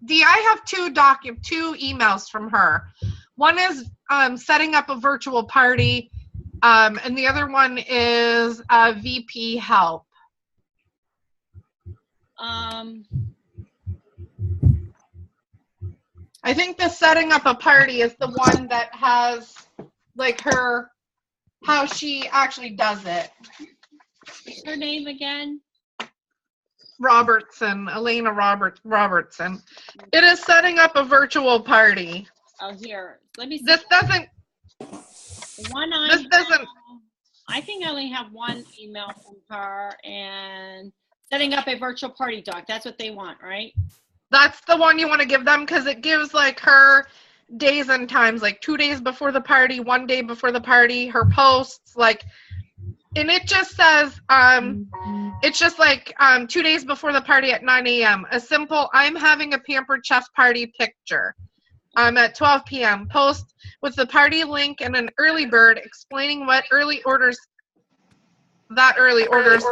Dee, I have two emails from her. One is setting up a virtual party, and the other one is VP help. I think the setting up a party is the one that has like how she actually does it. What's her name again? Robertson, Elena Robertson. It is setting up a virtual party. Oh, here. Let me see. This doesn't. I think I only have one email from her, and setting up a virtual party doc. That's what they want, right? That's the one you want to give them because it gives like her days and times, like 2 days before the party, 1 day before the party, her posts, like, and it just says, it's just like 2 days before the party at 9 a.m. A simple, I'm having a Pampered Chef party picture. At 12 p.m. Post with the party link and an early bird explaining what early orders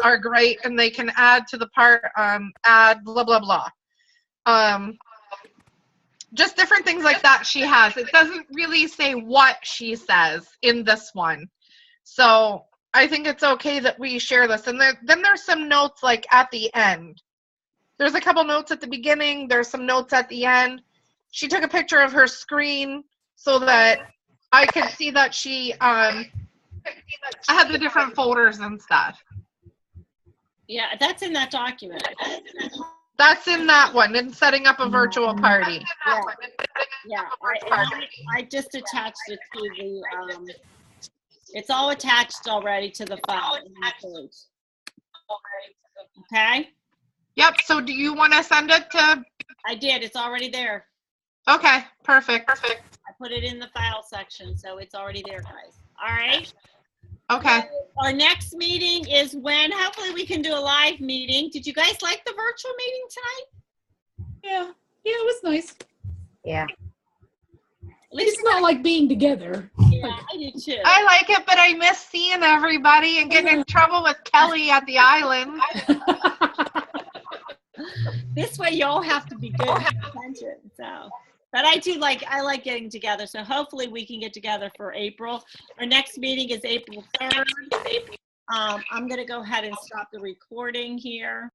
are great and they can add to the add blah, blah, blah. Just different things like that she has. It doesn't really say what she says in this one. So I think it's okay that we share this. And then there's some notes like at the end. There's a couple notes at the beginning. There's some notes at the end. She took a picture of her screen so that I could see that she I had the different folders and stuff. Yeah, that's in that document. That's in that one, in setting up a virtual party. Yeah. I just attached it to the, it's all attached already to the file. Okay? Yep, so do you want to send it to? I did, it's already there. Okay, perfect. I put it in the file section, so it's already there, guys. All right? Okay. Our next meeting is when, hopefully we can do a live meeting. Did you guys like the virtual meeting tonight? Yeah, it was nice. Yeah. At least It's not like being together. yeah, I do too. I like it, but I miss seeing everybody and getting in trouble with Kelly at the island. This way you all have to be good and pay attention. So, but I like getting together. So hopefully we can get together for April. Our next meeting is April 3rd. I'm going to go ahead and stop the recording here.